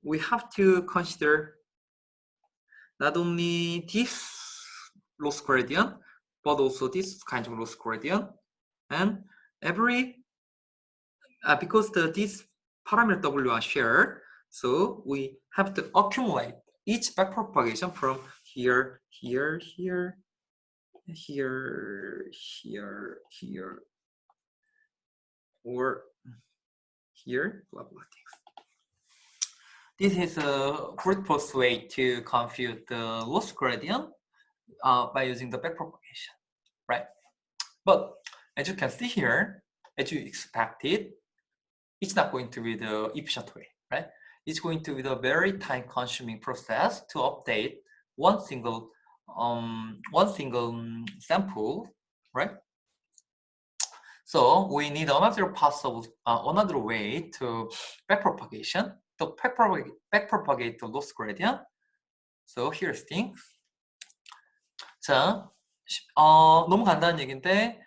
we have to consider not only this loss gradient, but also this kind of loss gradient, and every because these parameter W are shared, so we have to accumulate each backpropagation from here, here, here, here, here, here, or here, blah blah things. This is a brute force way to compute the loss gradient by using the backpropagation, right? But as you can see here, as you expected, it's not going to be the efficient way, right? It's going to be the very time-consuming process to update one single sample, right? So we need another possible, another way to backpropagation, to backpropagate the loss gradient. So here's things. 자, 너무 간단한 얘기인데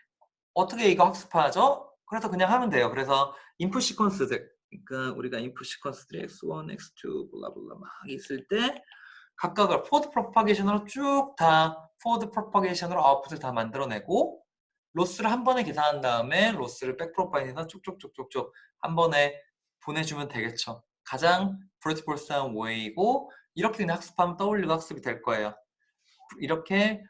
어떻게 이거 학습하죠? 그래서 그냥 하면 돼요. 그래서 인풋 시퀀스들, 그러니까 우리가 인풋 시퀀스들이 x1, x2, 블라블라 막 있을 때 각각을 포워드 프로파게이션으로 쭉 다 포워드 프로파게이션으로 아웃풋을 다 만들어내고 로스를 한 번에 계산한 다음에 로스를 백프로파게이션에서 쭉쭉쭉쭉쭉 한 번에 보내주면 되겠죠. 가장 브루트폴스한 웨이고 이렇게 그냥 학습하면 W가 학습이 될 거예요. 이렇게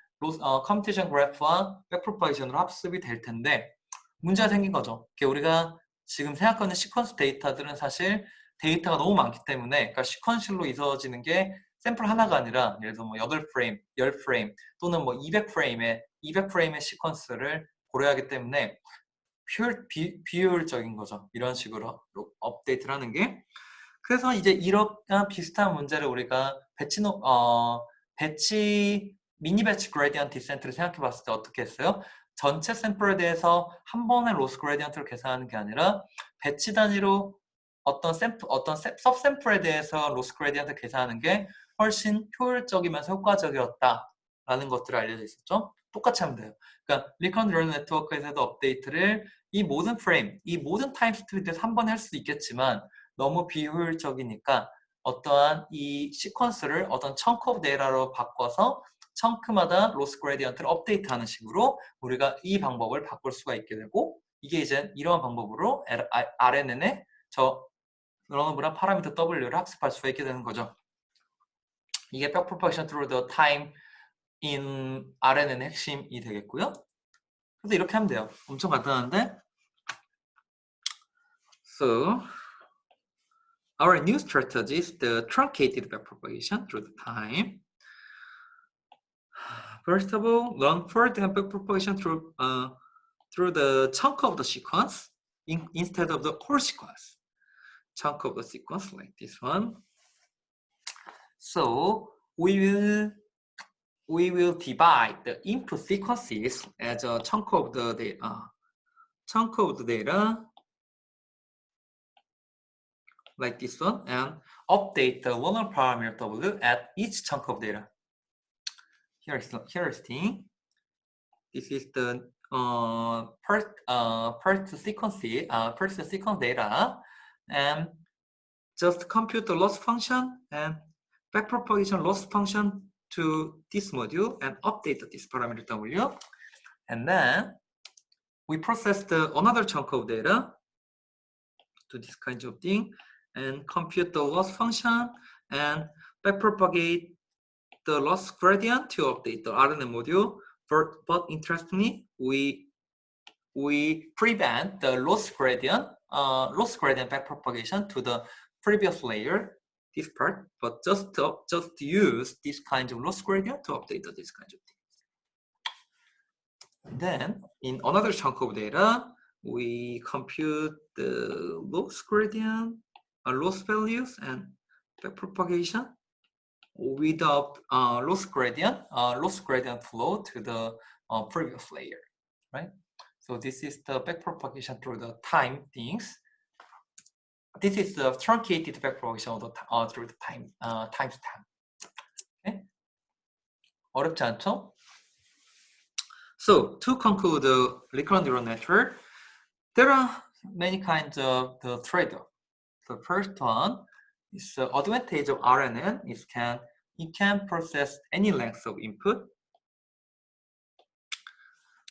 컴퓨테이션 그래프와 백프로파게이션으로 학습이 될 텐데 문제가 생긴 거죠. 우리가 지금 생각하는 시퀀스 데이터들은 사실 데이터가 너무 많기 때문에 그러니까 시퀀셜로 이루어지는 게 샘플 하나가 아니라 예를 들어 뭐 8프레임, 10프레임 또는 뭐 200프레임의 시퀀스를 고려하기 때문에 비효율적인 거죠. 이런 식으로 업데이트를 하는 게. 그래서 이제 이런 비슷한 문제를 우리가 미니 배치 그레디언트 디센트를 생각해 봤을 때 어떻게 했어요? 전체 샘플에 대해서 한 번에 로스 그레디언트를 계산하는 게 아니라 배치 단위로 어떤 섭 샘플에 대해서 로스 그레디언트를 계산하는 게 훨씬 효율적이면서 효과적이었다라는 것들을 알려져 있었죠. 똑같이 하면 돼요. 그러니까 리컨 뉴럴 네트워크에서도 업데이트를 이 모든 프레임, 이 모든 타임 스텝에 대해서 한 번에 할 수도 있겠지만 너무 비효율적이니까 어떠한 이 시퀀스를 어떤 청크 오브 데이터로 바꿔서 청크마다 로스 그레디언트를 업데이트하는 식으로 우리가 이 방법을 바꿀 수가 있게 되고 이게 이제 이러한 방법으로 RNN의 저 러너블한 파라미터 W를 학습할 수가 있게 되는 거죠. 이게 backpropagation through the time in RNN의 핵심이 되겠고요. 그래서 이렇게 하면 돼요. 엄청 간단한데. So our new strategy is the truncated backpropagation through the time. First of all, learn forward and backpropagation through the chunk of the sequence instead of the whole sequence. Chunk of the sequence like this one. So we will divide the input sequences as a chunk of the data like this one and update the learner parameter W at each chunk of data. Here is thing. This is the first sequence data, and just compute the loss function and backpropagation loss function to this module and update this parameter W, and then we process another chunk of data to this kind of thing and compute the loss function and backpropagate the loss gradient to update the RNN module. But interestingly, we prevent the loss gradient backpropagation to the previous layer, this part, but just use this kind of loss gradient to update this kind of thing. Then in another chunk of data, we compute the loss gradient, loss values, and backpropagation with the loss gradient flow to the previous layer, right? So this is the backpropagation through the time things. This is the truncated backpropagation through the timestamp. Okay? 어렵지 않죠? So to conclude the recurrent neural network, there are many kinds of the trade-off. The first one is the advantage of RNN is it can process any length of input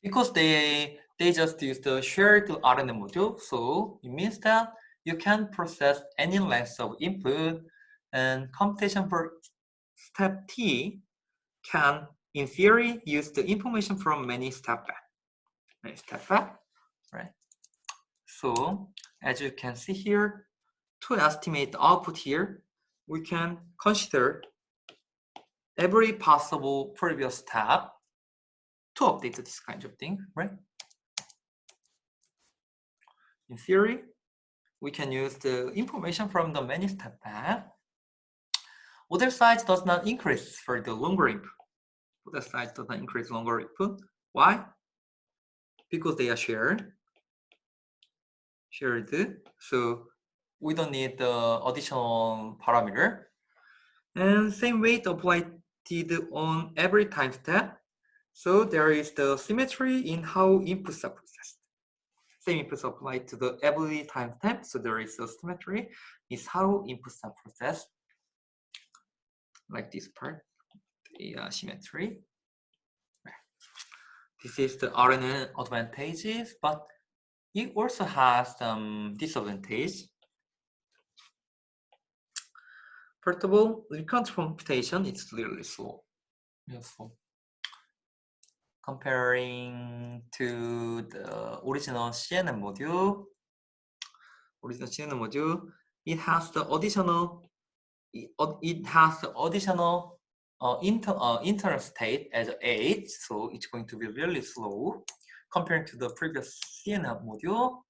because they just use the shared RNN module. So it means that you can process any length of input, and computation for step T can, in theory, use the information from many step back. Right? So as you can see here, to estimate the output here, we can consider every possible previous step to update this kind of thing, right? In theory, we can use the information from the many step back. Other size does not increase for the longer input. Other size does not increase longer input. Why? Because they are shared. So we don't need the additional parameter. And same weight applied on every time step. So there is the symmetry in how inputs are processed. Same inputs applied to the every time step. So there is a symmetry is how inputs are processed. Like this part, the symmetry. This is the RNN advantages, but it also has some disadvantage. First of all, recurrent computation is really slow. Comparing to the original CNN module, it has the additional internal state as 8, so it's going to be really slow compared to the previous CNN module.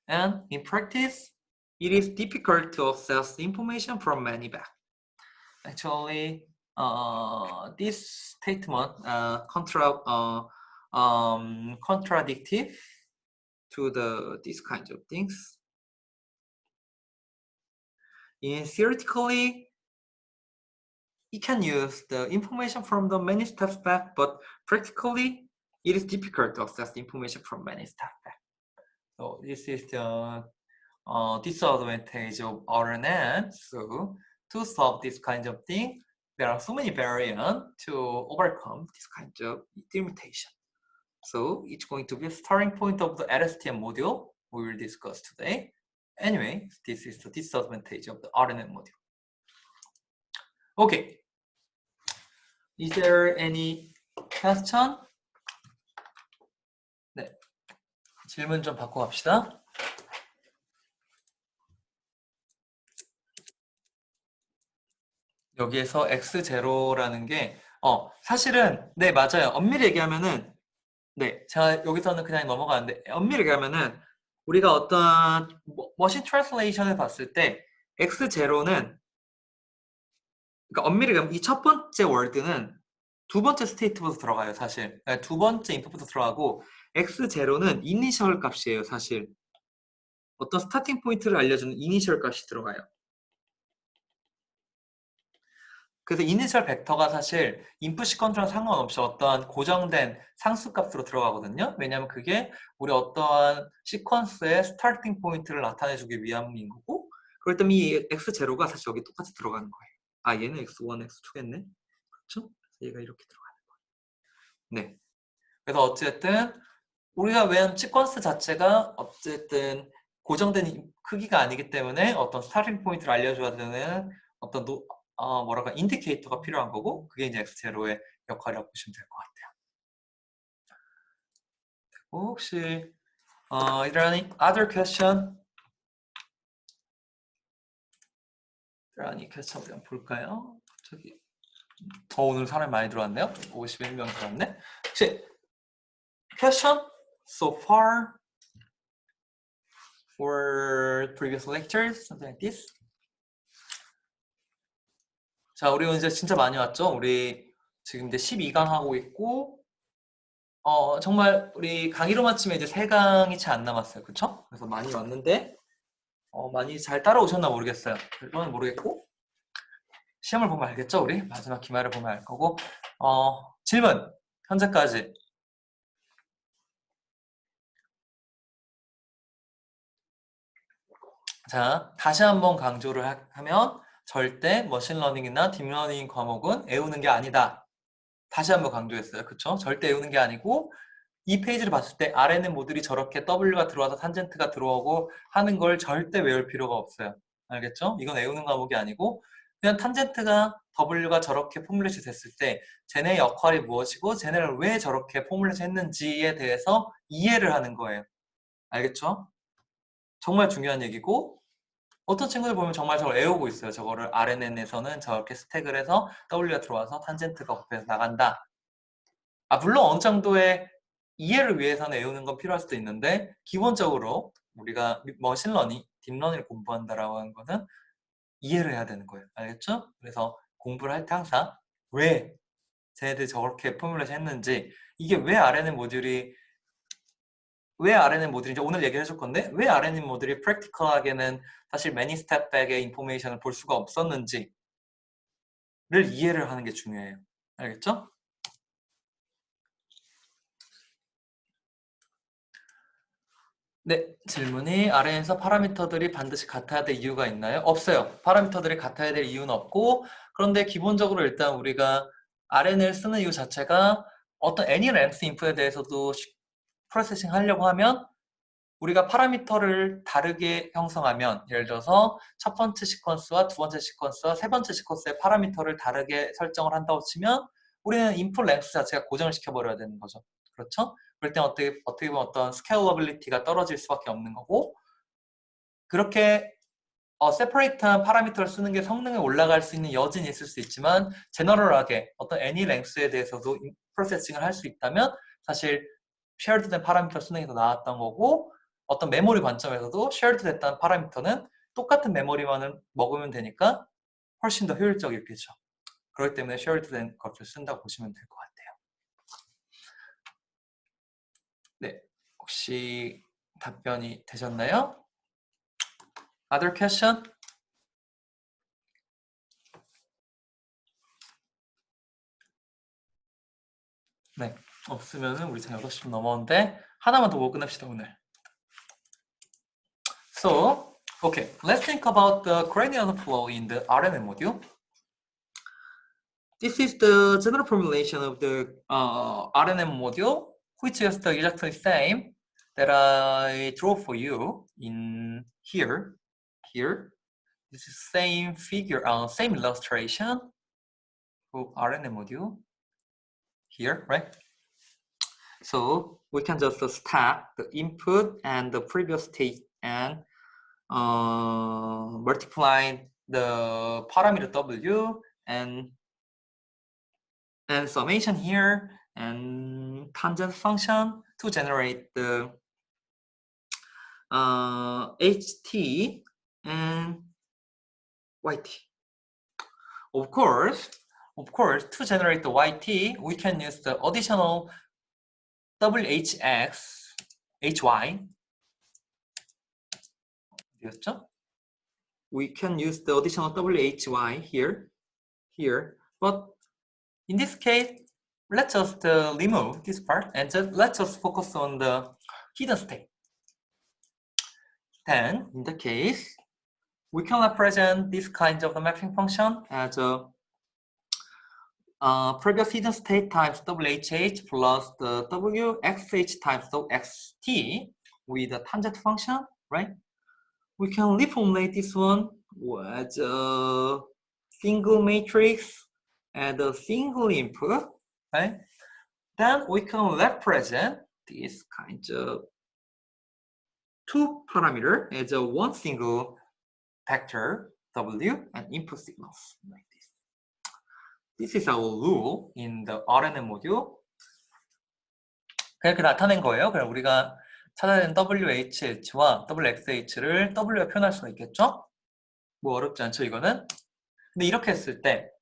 And in practice, it is difficult to access information from many back. Actually, this statement contradictive to these kinds of things. Theoretically, it can use the information from the many steps back, but practically, it is difficult to access the information from many steps back. So this is the disadvantage of RNN. So to solve this kind of thing, there are so many variants to overcome this kind of limitation. So it's going to be a starting point of the LSTM module we will discuss today. Anyway, this is the disadvantage of the RNN module. Okay. Is there any question? 네. 질문 좀 받고 갑시다. 여기에서 x0라는 게 사실은 네 맞아요. 엄밀히 얘기하면은 네 제가 여기서는 그냥 넘어가는데 엄밀히 얘기하면은 우리가 어떤 머신 트랜슬레이션을 봤을 때 x0는 그러니까 엄밀히 얘기하면 이 첫 번째 월드는 두 번째 스테이트부터 들어가요. 사실 그러니까 두 번째 인풋부터 들어가고 x0는 이니셜 값이에요. 사실 어떤 스타팅 포인트를 알려주는 이니셜 값이 들어가요. 그래서 이니셜 벡터가 사실 인풋 시퀀스랑 상관없이 어떠한 고정된 상수값으로 들어가거든요. 왜냐하면 그게 우리 어떠한 시퀀스의 스타팅 포인트를 나타내주기 위함인 거고, 그럴 때면 이 x0가 사실 여기 똑같이 들어가는 거예요. 아, 얘는 x1, x2겠네. 그렇죠? 얘가 이렇게 들어가는 거예요. 네. 그래서 어쨌든 우리가 왜 시퀀스 자체가 어쨌든 고정된 크기가 아니기 때문에 어떤 스타팅 포인트를 알려줘야 되는 어떤 뭐랄까 인디케이터가 필요한 거고, 그게 이제 x0의 역할이라고 보시면 될 것 같아요. 혹시 is there any other question? 아니 퀘스천 한번 볼까요? 저기 오늘 사람이 많이 들어왔네요. 51명 들어왔네. 혹시 question so far for previous lectures something like this? 자, 우리 이제 진짜 많이 왔죠? 우리 지금 이제 12강 하고 있고 정말 우리 강의로만 치면 이제 3강이 채 안 남았어요. 그쵸? 그래서 많이 왔는데 많이 잘 따라오셨나 모르겠어요. 그건 모르겠고 시험을 보면 알겠죠? 우리 마지막 기말을 보면 알 거고 질문 현재까지 자 다시 한번 강조를 하면 절대 머신러닝이나 딥러닝 과목은 외우는 게 아니다. 다시 한번 강조했어요. 그쵸? 절대 외우는 게 아니고 이 페이지를 봤을 때 R에는 모듈이 저렇게 W가 들어와서 탄젠트가 들어오고 하는 걸 절대 외울 필요가 없어요. 알겠죠? 이건 외우는 과목이 아니고 그냥 탄젠트가 W가 저렇게 포뮬레이트 됐을 때 쟤네의 역할이 무엇이고 쟤네를 왜 저렇게 포뮬레이트 했는지에 대해서 이해를 하는 거예요. 알겠죠? 정말 중요한 얘기고 어떤 친구들 보면 정말 저걸 외우고 있어요. 저거를 RNN에서는 저렇게 스택을 해서 W가 들어와서 탄젠트가 곱해서 나간다. 물론 어느 정도의 이해를 위해서는 외우는 건 필요할 수도 있는데 기본적으로 우리가 머신러닝, 딥러닝을 공부한다라고 하는 것은 이해를 해야 되는 거예요. 알겠죠? 그래서 공부를 할 때 항상 왜 쟤네들이 저렇게 포뮬레이션 했는지 이게 왜 RNN 모듈이 이제 오늘 얘기를 해줄 건데 왜 RNN 모듈이 프랙티컬하게는 사실 매니 스텝 백의 인포메이션을 볼 수가 없었는지를 이해를 하는 게 중요해요. 알겠죠? 네, 질문이 RNN에서 파라미터들이 반드시 같아야 될 이유가 있나요? 없어요. 파라미터들이 같아야 될 이유는 없고 그런데 기본적으로 일단 우리가 RNN을 쓰는 이유 자체가 어떤 any length input에 대해서도 프로세싱 하려고 하면 우리가 파라미터를 다르게 형성하면 예를 들어서 첫 번째 시퀀스와 두 번째 시퀀스와 세 번째 시퀀스의 파라미터를 다르게 설정을 한다고 치면 우리는 인풋 랭스 자체가 고정을 시켜버려야 되는 거죠. 그렇죠? 그럴 땐 어떻게 보면 어떤 스케일러빌리티가 떨어질 수밖에 없는 거고 그렇게 세퍼레이트한 파라미터를 쓰는 게 성능이 올라갈 수 있는 여진이 있을 수 있지만 제너럴하게 어떤 any length에 대해서도 프로세싱을 할 수 있다면 사실 shared 된 파라미터 쓰는 게 더 나았던 거고 어떤 메모리 관점에서도 shared 됐다는 파라미터는 똑같은 메모리만을 먹으면 되니까 훨씬 더 효율적이겠죠. 그렇기 때문에 shared 된 것을 쓴다고 보시면 될 것 같아요. 네, 혹시 답변이 되셨나요? Other question? 네, 없으면은 우리 지금 6시 넘었는데 하나만 더 보고 끝냅시다 오늘. So, okay, let's think about the cranial flow in the RNN module. This is the general formulation of the RNN module, which is the exactly same that I draw for you in here. This is same figure, same illustration of RNN module here, right? So we can just stack the input and the previous state and multiply the parameter W and summation here and tangent function to generate the HT and YT. Of course, to generate the YT, we can use the additional WHX, HY. We can use the additional WHY here, but in this case, let's just remove this part and let's just focus on the hidden state. Then, in the case, we can represent this kind of the mapping function as a previous hidden state times WHH plus the WXH times WXT with the tangent function, right? We can reformulate this one as a single matrix and a single input, right? Then we can represent this kind of two parameter as a one single vector, W and input signals like this. This is our rule in the RNN module. 그렇게 나타낸 거예요. 그럼 우리가 찾아야 되는 WHH와 WXH를 W로 표현할 수가 있겠죠? 뭐 어렵지 않죠, 이거는? 근데 이렇게 했을 때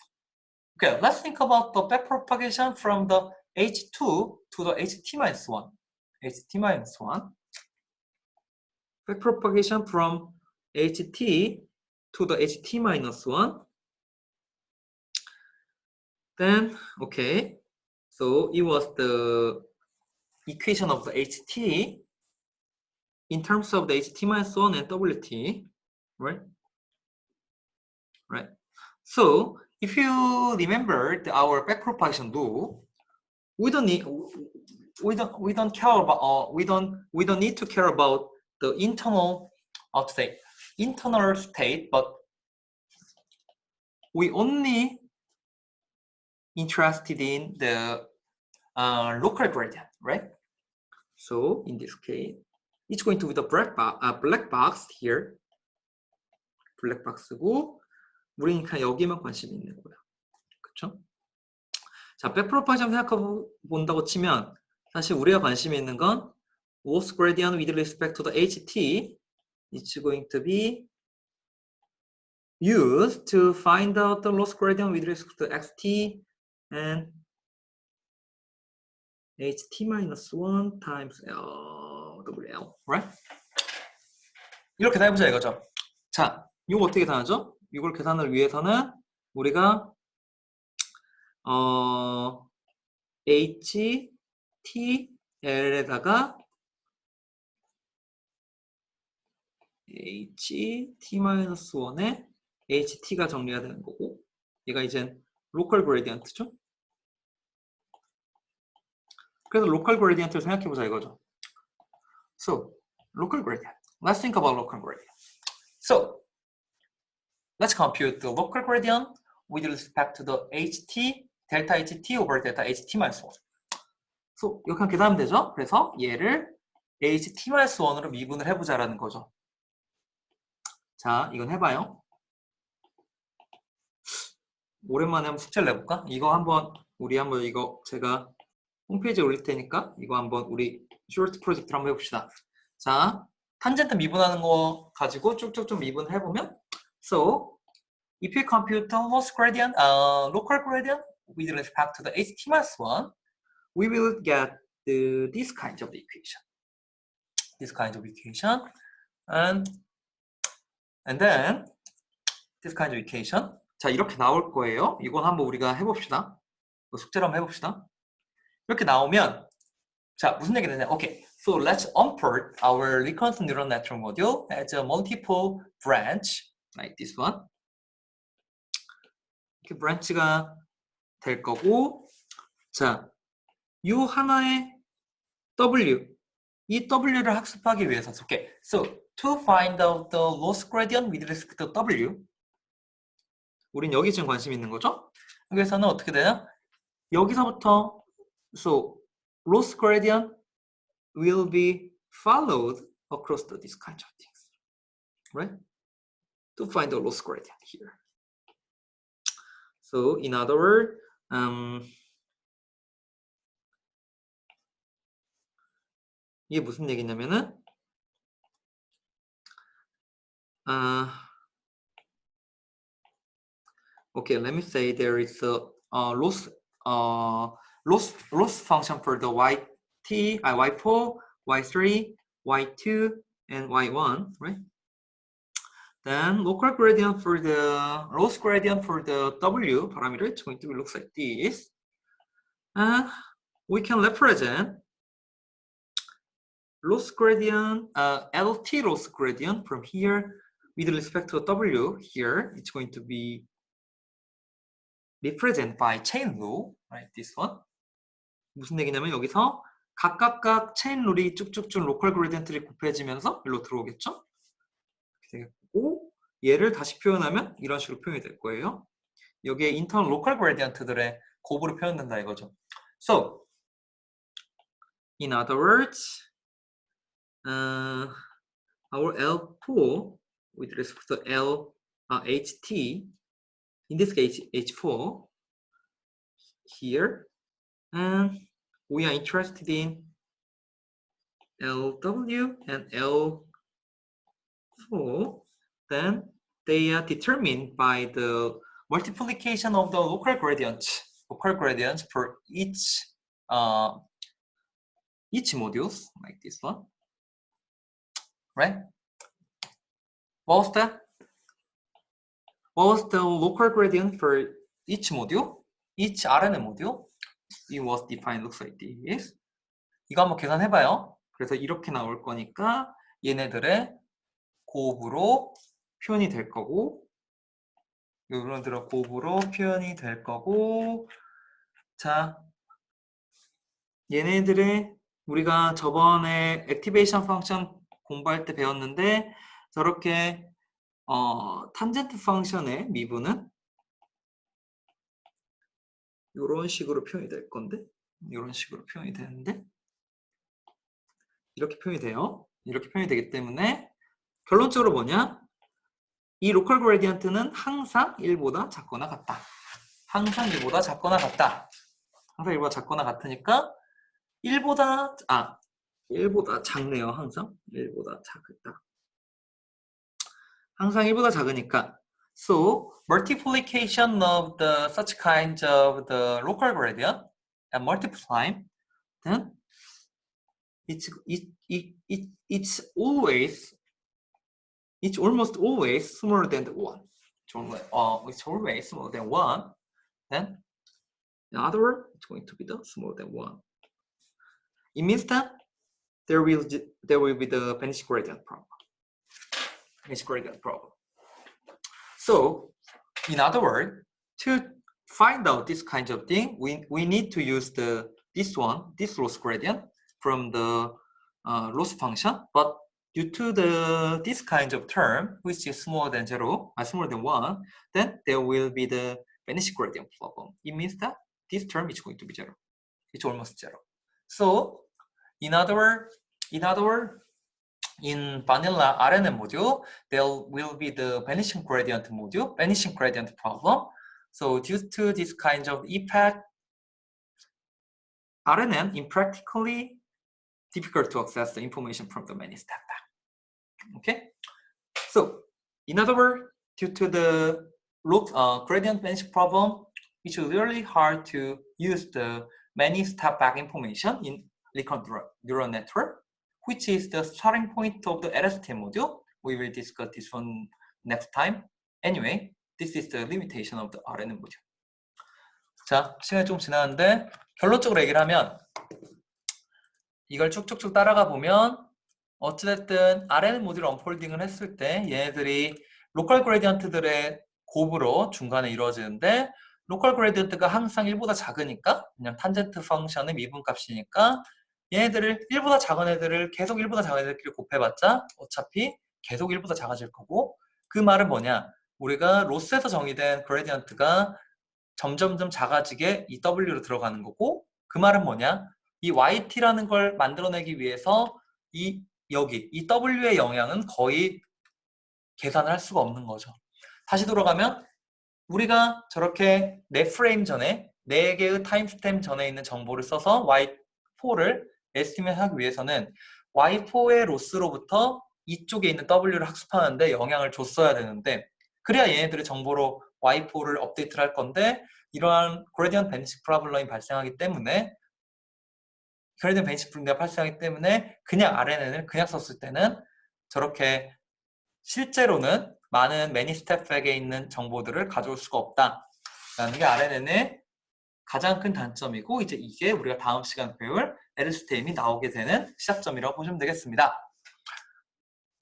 Okay, let's think about the backpropagation from the H2 to the HT-1. HT-1. Backpropagation from HT to the HT-1. Then, okay, so it was the equation of the HT in terms of the HT-1 and WT, right? Right. So if you remember our backpropagation rule, we don't need to care about the internal state, but we only interested in the local gradient, right? So in this case, it's going to be the black box here. 블랙 박스고 우리는 그냥 여기만 관심이 있는 거야. 그렇죠? 자, 백프로파이션 생각해 본다고 치면 사실 우리가 관심이 있는 건 loss gradient with respect to the HT is going to be used to find out the loss gradient with respect to XT and HT-1 times LWL, right? 이렇게 다 해보자 이거죠. 자, 이거 어떻게 계산하죠? 이걸 계산을 위해서는 우리가 HTL에다가 HT-1에 HT가 정리가 되는 거고 얘가 이젠 로컬 그레디언트죠? 그래서 로컬 그레디언트를 생각해보자 이거죠. So, local gradient. Let's think about local gradient. So, let's compute the local gradient with respect to the HT, delta HT over delta HT-1. So, 이렇게 계산하면 되죠? 그래서 얘를 HT-1으로 미분을 해보자라는 거죠. 자, 이건 해봐요. 오랜만에 한번 숙제를 내볼까? 이거 한번 이거 제가 홈페이지에 올릴 테니까 이거 한번 우리 슈어트 프로젝트를 한번 해봅시다. 자, 탄젠트 미분하는 거 가지고 쭉쭉쭉 미분해보면 So, if you compute the loss gradient, local gradient with respect to the HT-1, we will get this kind of equation. This kind of equation. And then, this kind of equation. 자, 이렇게 나올 거예요. 이건 한번 우리가 해봅시다. 숙제를 한번 해봅시다. 이렇게 나오면, 자, 무슨 얘기 되냐? Okay, so let's import our recurrent neural network module as a multiple branch, like this one. 이렇게 브랜치가 될 거고, 자, 이 하나의 W, 이 W를 학습하기 위해서, okay, so to find out the loss gradient with respect to W, 우린 여기 지금 관심 있는 거죠? 그래서는 어떻게 되냐? 여기서부터, so loss gradient will be followed across these kinds of things, right? To find the loss gradient here. So in other words, 이게 무슨 얘기냐면은, okay, let me say there is a loss function for the y4, y3, y2, and y1, right? Then local gradient for the loss gradient for the W parameter is going to look like this. We can represent loss gradient, LT loss gradient from here with respect to W here. It's going to be represented by chain rule, right? This one. 무슨 얘기냐면 여기서 각각 체인 룰이 쭉쭉쭉 로컬 그레디언트를 곱해지면서 일로 들어오겠죠? 이렇게 되겠고 얘를 다시 표현하면 이런 식으로 표현이 될 거예요. 여기에 인터널 로컬 그레디언트들의 곱으로 표현된다 이거죠. So, in other words, our L4 with respect to HT, in this case H4 here, and we are interested in LW and L4, then they are determined by the multiplication of the local gradients for each modules, like this one, right? What was the local gradient for each module? Each RNN module? It was defined, looks like this. 이거 한번 계산해봐요. 그래서 이렇게 나올 거니까 얘네들의 곱으로 표현이 될 거고, 얘네들의 곱으로 표현이 될 거고, 자, 얘네들의 우리가 저번에 액티베이션 펑션 공부할 때 배웠는데 저렇게 탄젠트 펑션의 미분은 이런 식으로 표현이 될 건데, 이런 식으로 표현이 되는데, 이렇게 표현이 돼요. 이렇게 표현이 되기 때문에 결론적으로 뭐냐? 이 로컬 그레디언트는 항상 1보다 작거나 같다. 항상 1보다 작거나 같다. 항상 1보다 작거나 같으니까 1보다 작네요. 항상 1보다 작다. 항상 1보다 작으니까 so multiplication of the such kinds of the local gradient and multiplying, then it's almost always smaller than 1. It's always smaller than 1. Then in other words, it's going to be the smaller than 1. It means that there will be the vanishing gradient problem. So, in other words, to find out this kind of thing, we need to use this loss gradient from the loss function. But due to this kind of term, which is smaller than 1, then there will be the vanishing gradient problem. It means that this term is going to be 0. It's almost 0. So, in other words, in vanilla RNN module, there will be the vanishing gradient problem. So due to this kind of effect, RNN impractically difficult to access the information from the many step back. Okay? So, in other words, due to the gradient vanishing problem, it's really hard to use the many step back information in recurrent neural network, which is the starting point of the LSTM module. We will discuss this one next time. Anyway, this is the limitation of the RNN module. 자, 시간이 좀 지났는데 결론적으로 얘기를 하면 이걸 쭉쭉쭉 따라가 보면 어찌됐든 RNN 모듈 언폴딩을 했을 때 얘네들이 로컬 그레디언트들의 곱으로 중간에 이루어지는데 로컬 그레디언트가 항상 1보다 작으니까 그냥 탄젠트 펑션의 미분값이니까 얘네들을 1보다 작은 애들을 계속 1보다 작은 애들끼리 곱해봤자 어차피 계속 1보다 작아질 거고, 그 말은 뭐냐, 우리가 로스에서 정의된 그레디언트가 점점점 작아지게 이 W로 들어가는 거고, 그 말은 뭐냐, 이 YT라는 걸 만들어내기 위해서 이 W의 영향은 거의 계산을 할 수가 없는 거죠. 다시 돌아가면 우리가 저렇게 4프레임 전에 4개의 타임스탬 전에 있는 정보를 써서 Y4를 에스티메이트 하기 위해서는 Y4의 로스로부터 이쪽에 있는 W를 학습하는데 영향을 줬어야 되는데, 그래야 얘네들의 정보로 Y4를 업데이트를 할 건데, 이러한 그레디언트 베니시 프로블럼이 발생하기 때문에 그냥 RNN을 그냥 썼을 때는 저렇게 실제로는 많은 매니 스텝백에 있는 정보들을 가져올 수가 없다라는 게 RNN의 가장 큰 단점이고, 이제 이게 우리가 다음 시간에 배울 LSTM이 나오게 되는 시작점이라고 보시면 되겠습니다.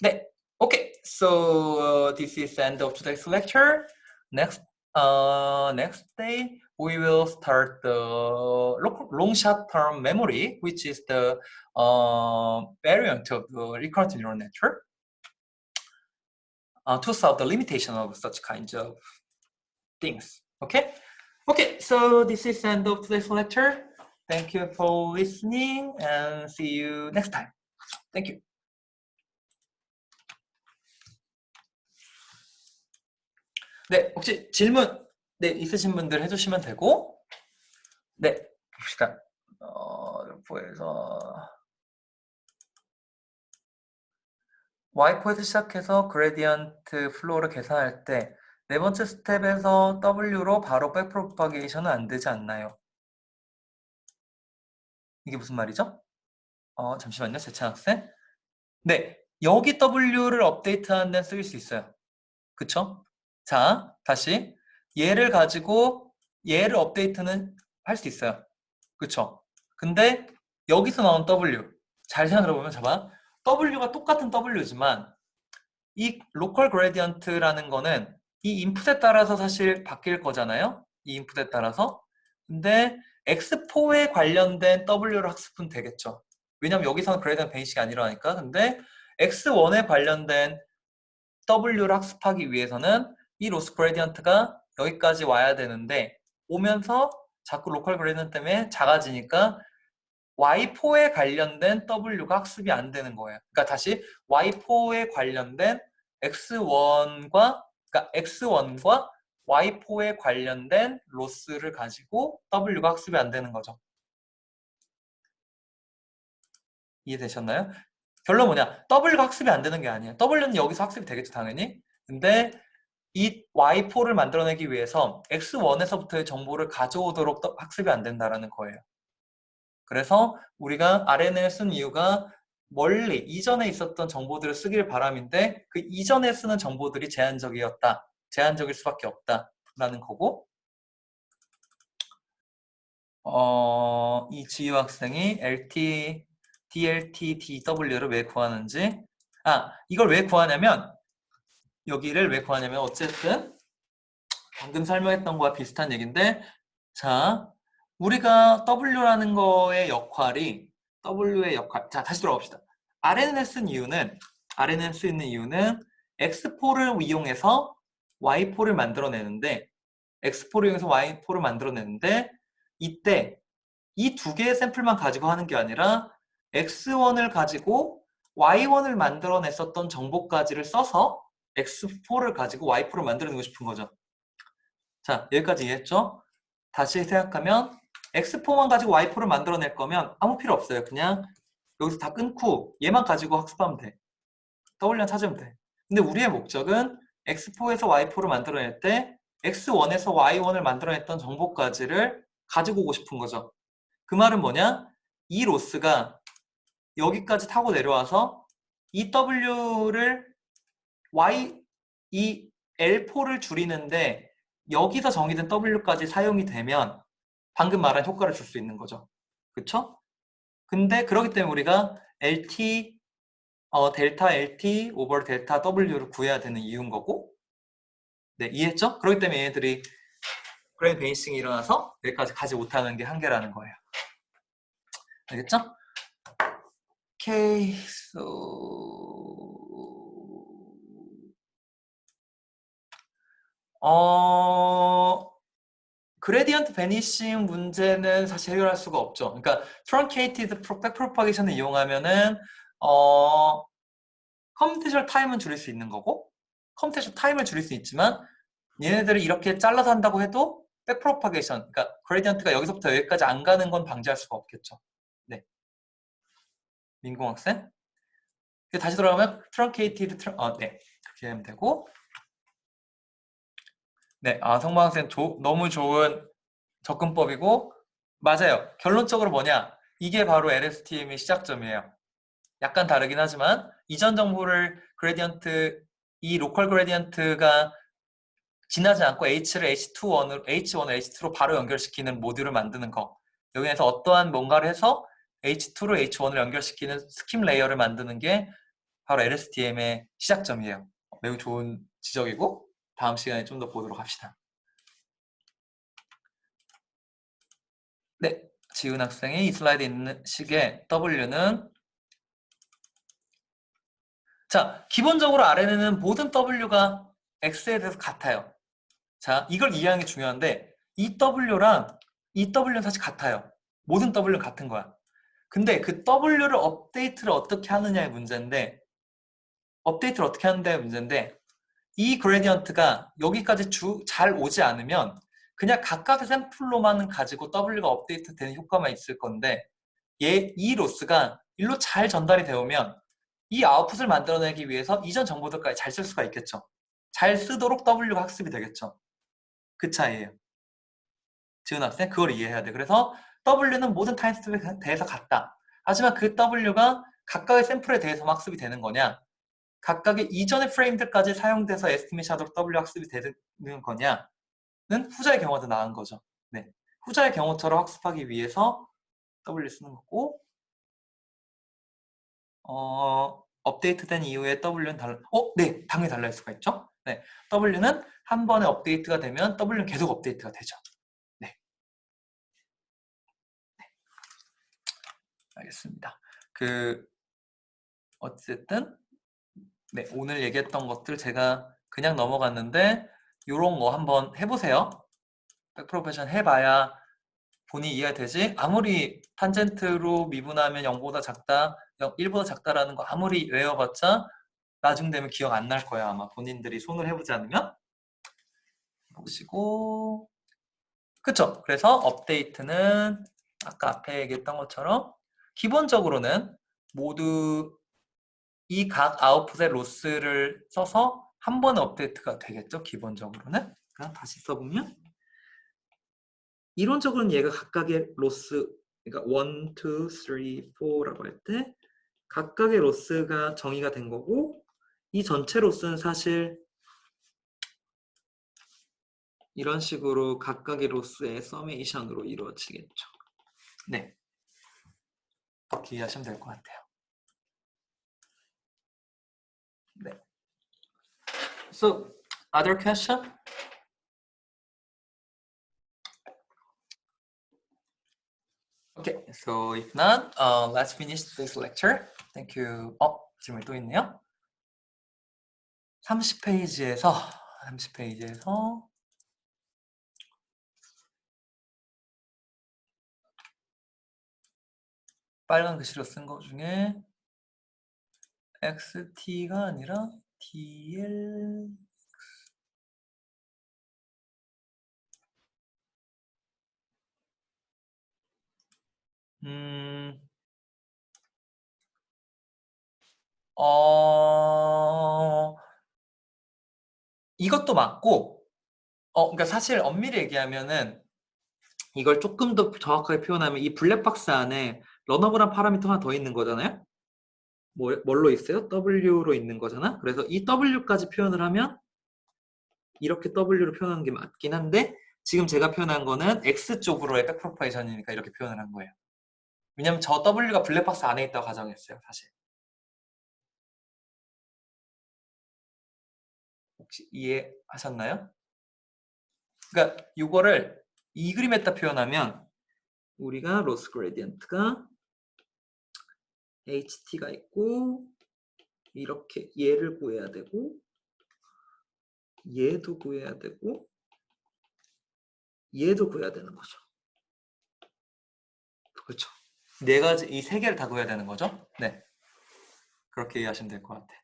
네, okay. So this is the end of today's lecture. Next day we will start the long shot term memory, which is the variant of the recurrent neural network, to solve the limitation of such kinds of things. Okay. So this is the end of today's lecture. Thank you for listening and see you next time. Thank you. 네, 혹시 질문 네, 있으신 분들 해주시면 되고 네, 봅시다. 르포에서 y-코에서 시작해서 그레디언트 플로우를 계산할 때 네 번째 스텝에서 w로 바로 백프로파게이션은 안 되지 않나요? 이게 무슨 말이죠? 잠시만요, 재찬 학생. 네, 여기 w를 업데이트하는 데는 쓰일 수 있어요. 그쵸? 자, 다시 얘를 가지고 얘를 업데이트는 할 수 있어요. 그쵸? 근데 여기서 나온 w 잘 생각해보면 봐봐. w가 똑같은 w지만 이 로컬 그레디언트라는 거는 이 인풋에 따라서 사실 바뀔 거잖아요. 이 인풋에 따라서. 근데 x4에 관련된 w를 학습은 되겠죠. 왜냐면 여기서는 그레디언트 베이식이 안 일어나니까. 근데 x1에 관련된 w를 학습하기 위해서는 이 로스 그레디언트가 여기까지 와야 되는데 오면서 자꾸 로컬 그레디언트 때문에 작아지니까 y4에 관련된 w가 학습이 안 되는 거예요. 그러니까 다시 y4에 관련된 x1과 그러니까 x1과 y4에 관련된 로스를 가지고 w가 학습이 안 되는 거죠. 이해되셨나요? 결론 뭐냐? w가 학습이 안 되는 게 아니에요. w는 여기서 학습이 되겠죠, 당연히. 근데 이 y4를 만들어내기 위해서 x1에서부터의 정보를 가져오도록 학습이 안 된다는 거예요. 그래서 우리가 RNN을 쓴 이유가 멀리 이전에 있었던 정보들을 쓰길 바람인데 그 이전에 쓰는 정보들이 제한적이었다. 제한적일 수밖에 없다라는 거고 이 지유 학생이 DLT, DW를 왜 구하는지 이걸 왜 구하냐면 여기를 왜 구하냐면 어쨌든 방금 설명했던 거와 비슷한 얘기인데 자 우리가 W라는 거의 역할이 W의 역할 자 다시 돌아봅시다. RNN을 쓴 이유는 RNN을 쓰는 이유는 X4를 이용해서 Y4를 만들어내는데 X4를 이용해서 Y4를 만들어내는데 이때 이 두 개의 샘플만 가지고 하는 게 아니라 X1을 가지고 Y1을 만들어냈었던 정보까지를 써서 X4를 가지고 Y4를 만들어내고 싶은 거죠. 자, 여기까지 이해했죠? 다시 생각하면 X4만 가지고 Y4를 만들어낼 거면 아무 필요 없어요. 그냥 여기서 다 끊고 얘만 가지고 학습하면 돼. W만 찾으면 돼. 근데 우리의 목적은 X4에서 Y4를 만들어낼 때 X1에서 Y1을 만들어냈던 정보까지를 가지고 오고 싶은 거죠. 그 말은 뭐냐? 이 로스가 여기까지 타고 내려와서 이 W를 이 L4를 줄이는데 여기서 정의된 W까지 사용이 되면 방금 말한 효과를 줄 수 있는 거죠. 그쵸? 근데 그렇기 때문에 우리가 LT, 델타 LT 오버 델타 W를 구해야 되는 이유인 거고 네, 이해했죠? 그렇기 때문에 얘네들이 그레인 베이싱이 일어나서 여기까지 가지 못하는 게 한계라는 거예요. 알겠죠? 오케이, 그레디언트 베니싱 문제는 사실 해결할 수가 없죠. 그러니까 트렁케이티드 백프로파게이션을 이용하면은 컴퓨테이션 타임은 줄일 수 있는 거고 컴퓨테이션 타임을 줄일 수 있지만 얘네들을 이렇게 잘라서 한다고 해도 백프로파게이션 그러니까 그레디언트가 여기서부터 여기까지 안 가는 건 방지할 수가 없겠죠. 네, 민공학생 다시 돌아가면 트렁케이티드 네 그렇게 하면 되고 네, 성방학생 너무 좋은 접근법이고 맞아요. 결론적으로 뭐냐? 이게 바로 LSTM의 시작점이에요. 약간 다르긴 하지만 이전 정보를 이 로컬 그레디언트가 지나지 않고 H를 H1으로 H2로 바로 연결시키는 모듈을 만드는 거. 여기에서 어떠한 뭔가를 해서 H2로 H1을 연결시키는 스킴 레이어를 만드는 게 바로 LSTM의 시작점이에요. 매우 좋은 지적이고 다음 시간에 좀 더 보도록 합시다. 네, 지은 학생이 이 슬라이드에 있는 식의 W는 자, 기본적으로 RNN은 모든 W가 X에 대해서 같아요. 자, 이걸 이해하는 게 중요한데 이 W랑 이 W는 사실 같아요. 모든 W는 같은 거야. 근데 그 W를 업데이트를 어떻게 하느냐의 문제인데 업데이트를 어떻게 하는데 문제인데 이 그레디언트가 여기까지 잘 오지 않으면 그냥 각각의 샘플로만 가지고 W가 업데이트 되는 효과만 있을 건데 이 로스가 일로 잘 전달이 되오면 이 아웃풋을 만들어내기 위해서 이전 정보들까지 잘 쓸 수가 있겠죠. 잘 쓰도록 W가 학습이 되겠죠. 그 차이예요. 지은 학생 그걸 이해해야 돼. 그래서 W는 모든 타임스텝에 대해서 같다. 하지만 그 W가 각각의 샘플에 대해서 학습이 되는 거냐, 각각의 이전의 프레임들까지 사용돼서 에스티메이션하도록 W 학습이 되는 거냐는 후자의 경우가 더 나은 거죠. 네. 후자의 경우처럼 학습하기 위해서 W 쓰는 거고, 업데이트된 이후에 W는 네, 당연히 달라질 수가 있죠. 네, W는 한 번에 업데이트가 되면 W는 계속 업데이트가 되죠. 네, 네. 알겠습니다. 어쨌든 네, 오늘 얘기했던 것들 제가 그냥 넘어갔는데 요런 거 한번 해보세요. 백프로페션 해봐야 본인이 이해가 되지. 아무리 탄젠트로 미분하면 0보다 작다, 1보다 작다라는 거 아무리 외워봤자 나중 되면 기억 안 날 거야. 아마 본인들이 손을 해보지 않으면. 보시고 그쵸? 그래서 업데이트는 아까 앞에 얘기했던 것처럼 기본적으로는 모두 이 각 아웃풋의 로스를 써서 한 번에 업데이트가 되겠죠? 기본적으로는. 그냥 다시 써보면 이론적으로는 얘가 각각의 로스, 그러니까 1, 2, 3, 4라고 할 때 각각의 로스가 정의가 된 거고, 이 전체 로스는 사실 이런 식으로 각각의 로스의 서메이션으로 이루어지겠죠. 네, 그렇게 이해하시면 될 것 같아요. 네. So, other question? Okay, so if not, let's finish this lecture. Thank you. 질문 또 있네요. 30페이지에서 빨간 글씨로 쓴 거 중에 XT가 아니라 DL 이것도 맞고, 그러니까 사실 엄밀히 얘기하면은 이걸 조금 더 정확하게 표현하면 이 블랙박스 안에 러너블한 파라미터 하나 더 있는 거잖아요. 뭘로 있어요? W로 있는 거잖아. 그래서 이 W까지 표현을 하면 이렇게 W로 표현하는 게 맞긴 한데, 지금 제가 표현한 거는 X 쪽으로의 백프로파이션이니까 이렇게 표현을 한 거예요. 왜냐면 저 W가 블랙박스 안에 있다고 가정했어요, 사실. 혹시 이해하셨나요? 그러니까 이거를 이 그림에다 표현하면 우리가 로스 그레디언트가 HT가 있고 이렇게 얘를 구해야 되고 얘도 구해야 되고 얘도 구해야 되는 거죠. 그렇죠. 네 가지, 이 세 개를 다 구해야 되는 거죠. 네, 그렇게 이해하시면 될 것 같아요.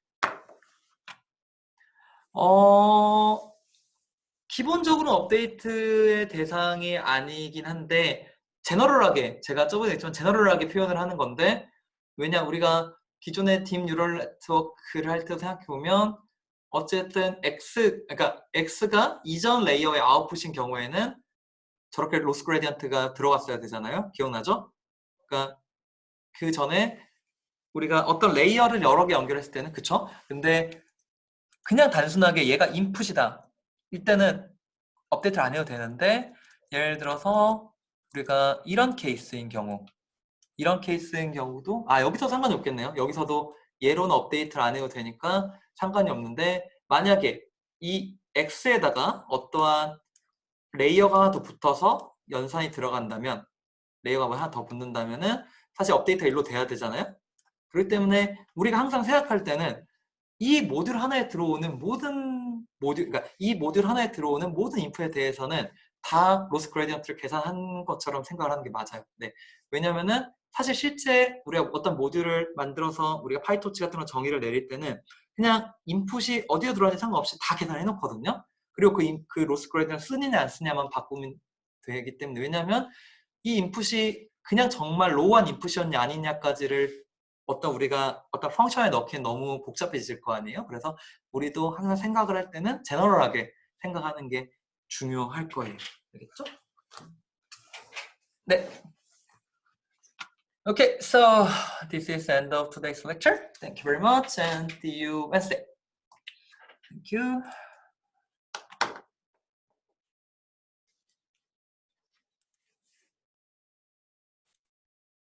기본적으로 업데이트의 대상이 아니긴 한데 제너럴하게, 제가 저번에 했지만 제너럴하게 표현을 하는 건데, 왜냐 우리가 기존의 딥 뉴럴 네트워크를 할 때 생각해보면 어쨌든 그러니까 X가 이전 레이어의 아웃풋인 경우에는 저렇게 로스 그레디언트가 들어갔어야 되잖아요. 기억나죠? 그러니까 그 전에 우리가 어떤 레이어를 여러 개 연결했을 때는, 그쵸? 근데 그냥 단순하게 얘가 인풋이다, 이때는 업데이트를 안 해도 되는데, 예를 들어서 우리가 이런 케이스인 경우도 여기서 상관이 없겠네요. 여기서도 얘로는 업데이트를 안 해도 되니까 상관이 없는데, 만약에 이 X에다가 어떠한 레이어가 하나 더 붙어서 연산이 들어간다면, 레이어가 하나 더 붙는다면은 사실 업데이트가 일로 돼야 되잖아요. 그렇기 때문에 우리가 항상 생각할 때는 이 모듈 하나에 들어오는 그러니까 이 모듈 하나에 들어오는 모든 인풋에 대해서는 다 로스 그레디언트를 계산한 것처럼 생각을 하는 게 맞아요. 네. 왜냐면은 사실 실제 우리가 어떤 모듈을 만들어서 우리가 파이토치 같은 거 정의를 내릴 때는 그냥 인풋이 어디에 들어가는지 상관없이 다 계산해 놓거든요. 그리고 그 로스 그레이디언트 쓰느냐 안 쓰냐만 바꾸면 되기 때문에, 왜냐면 이 인풋이 그냥 정말 로우한 인풋이었냐 아니냐까지를 우리가 어떤 펑션에 넣기엔 너무 복잡해질 거 아니에요. 그래서 우리도 항상 생각을 할 때는 제너럴하게 생각하는 게 중요할 거예요. 알겠죠? 네. Okay, so this is the end of today's lecture. Thank you very much and see you Wednesday. Thank you.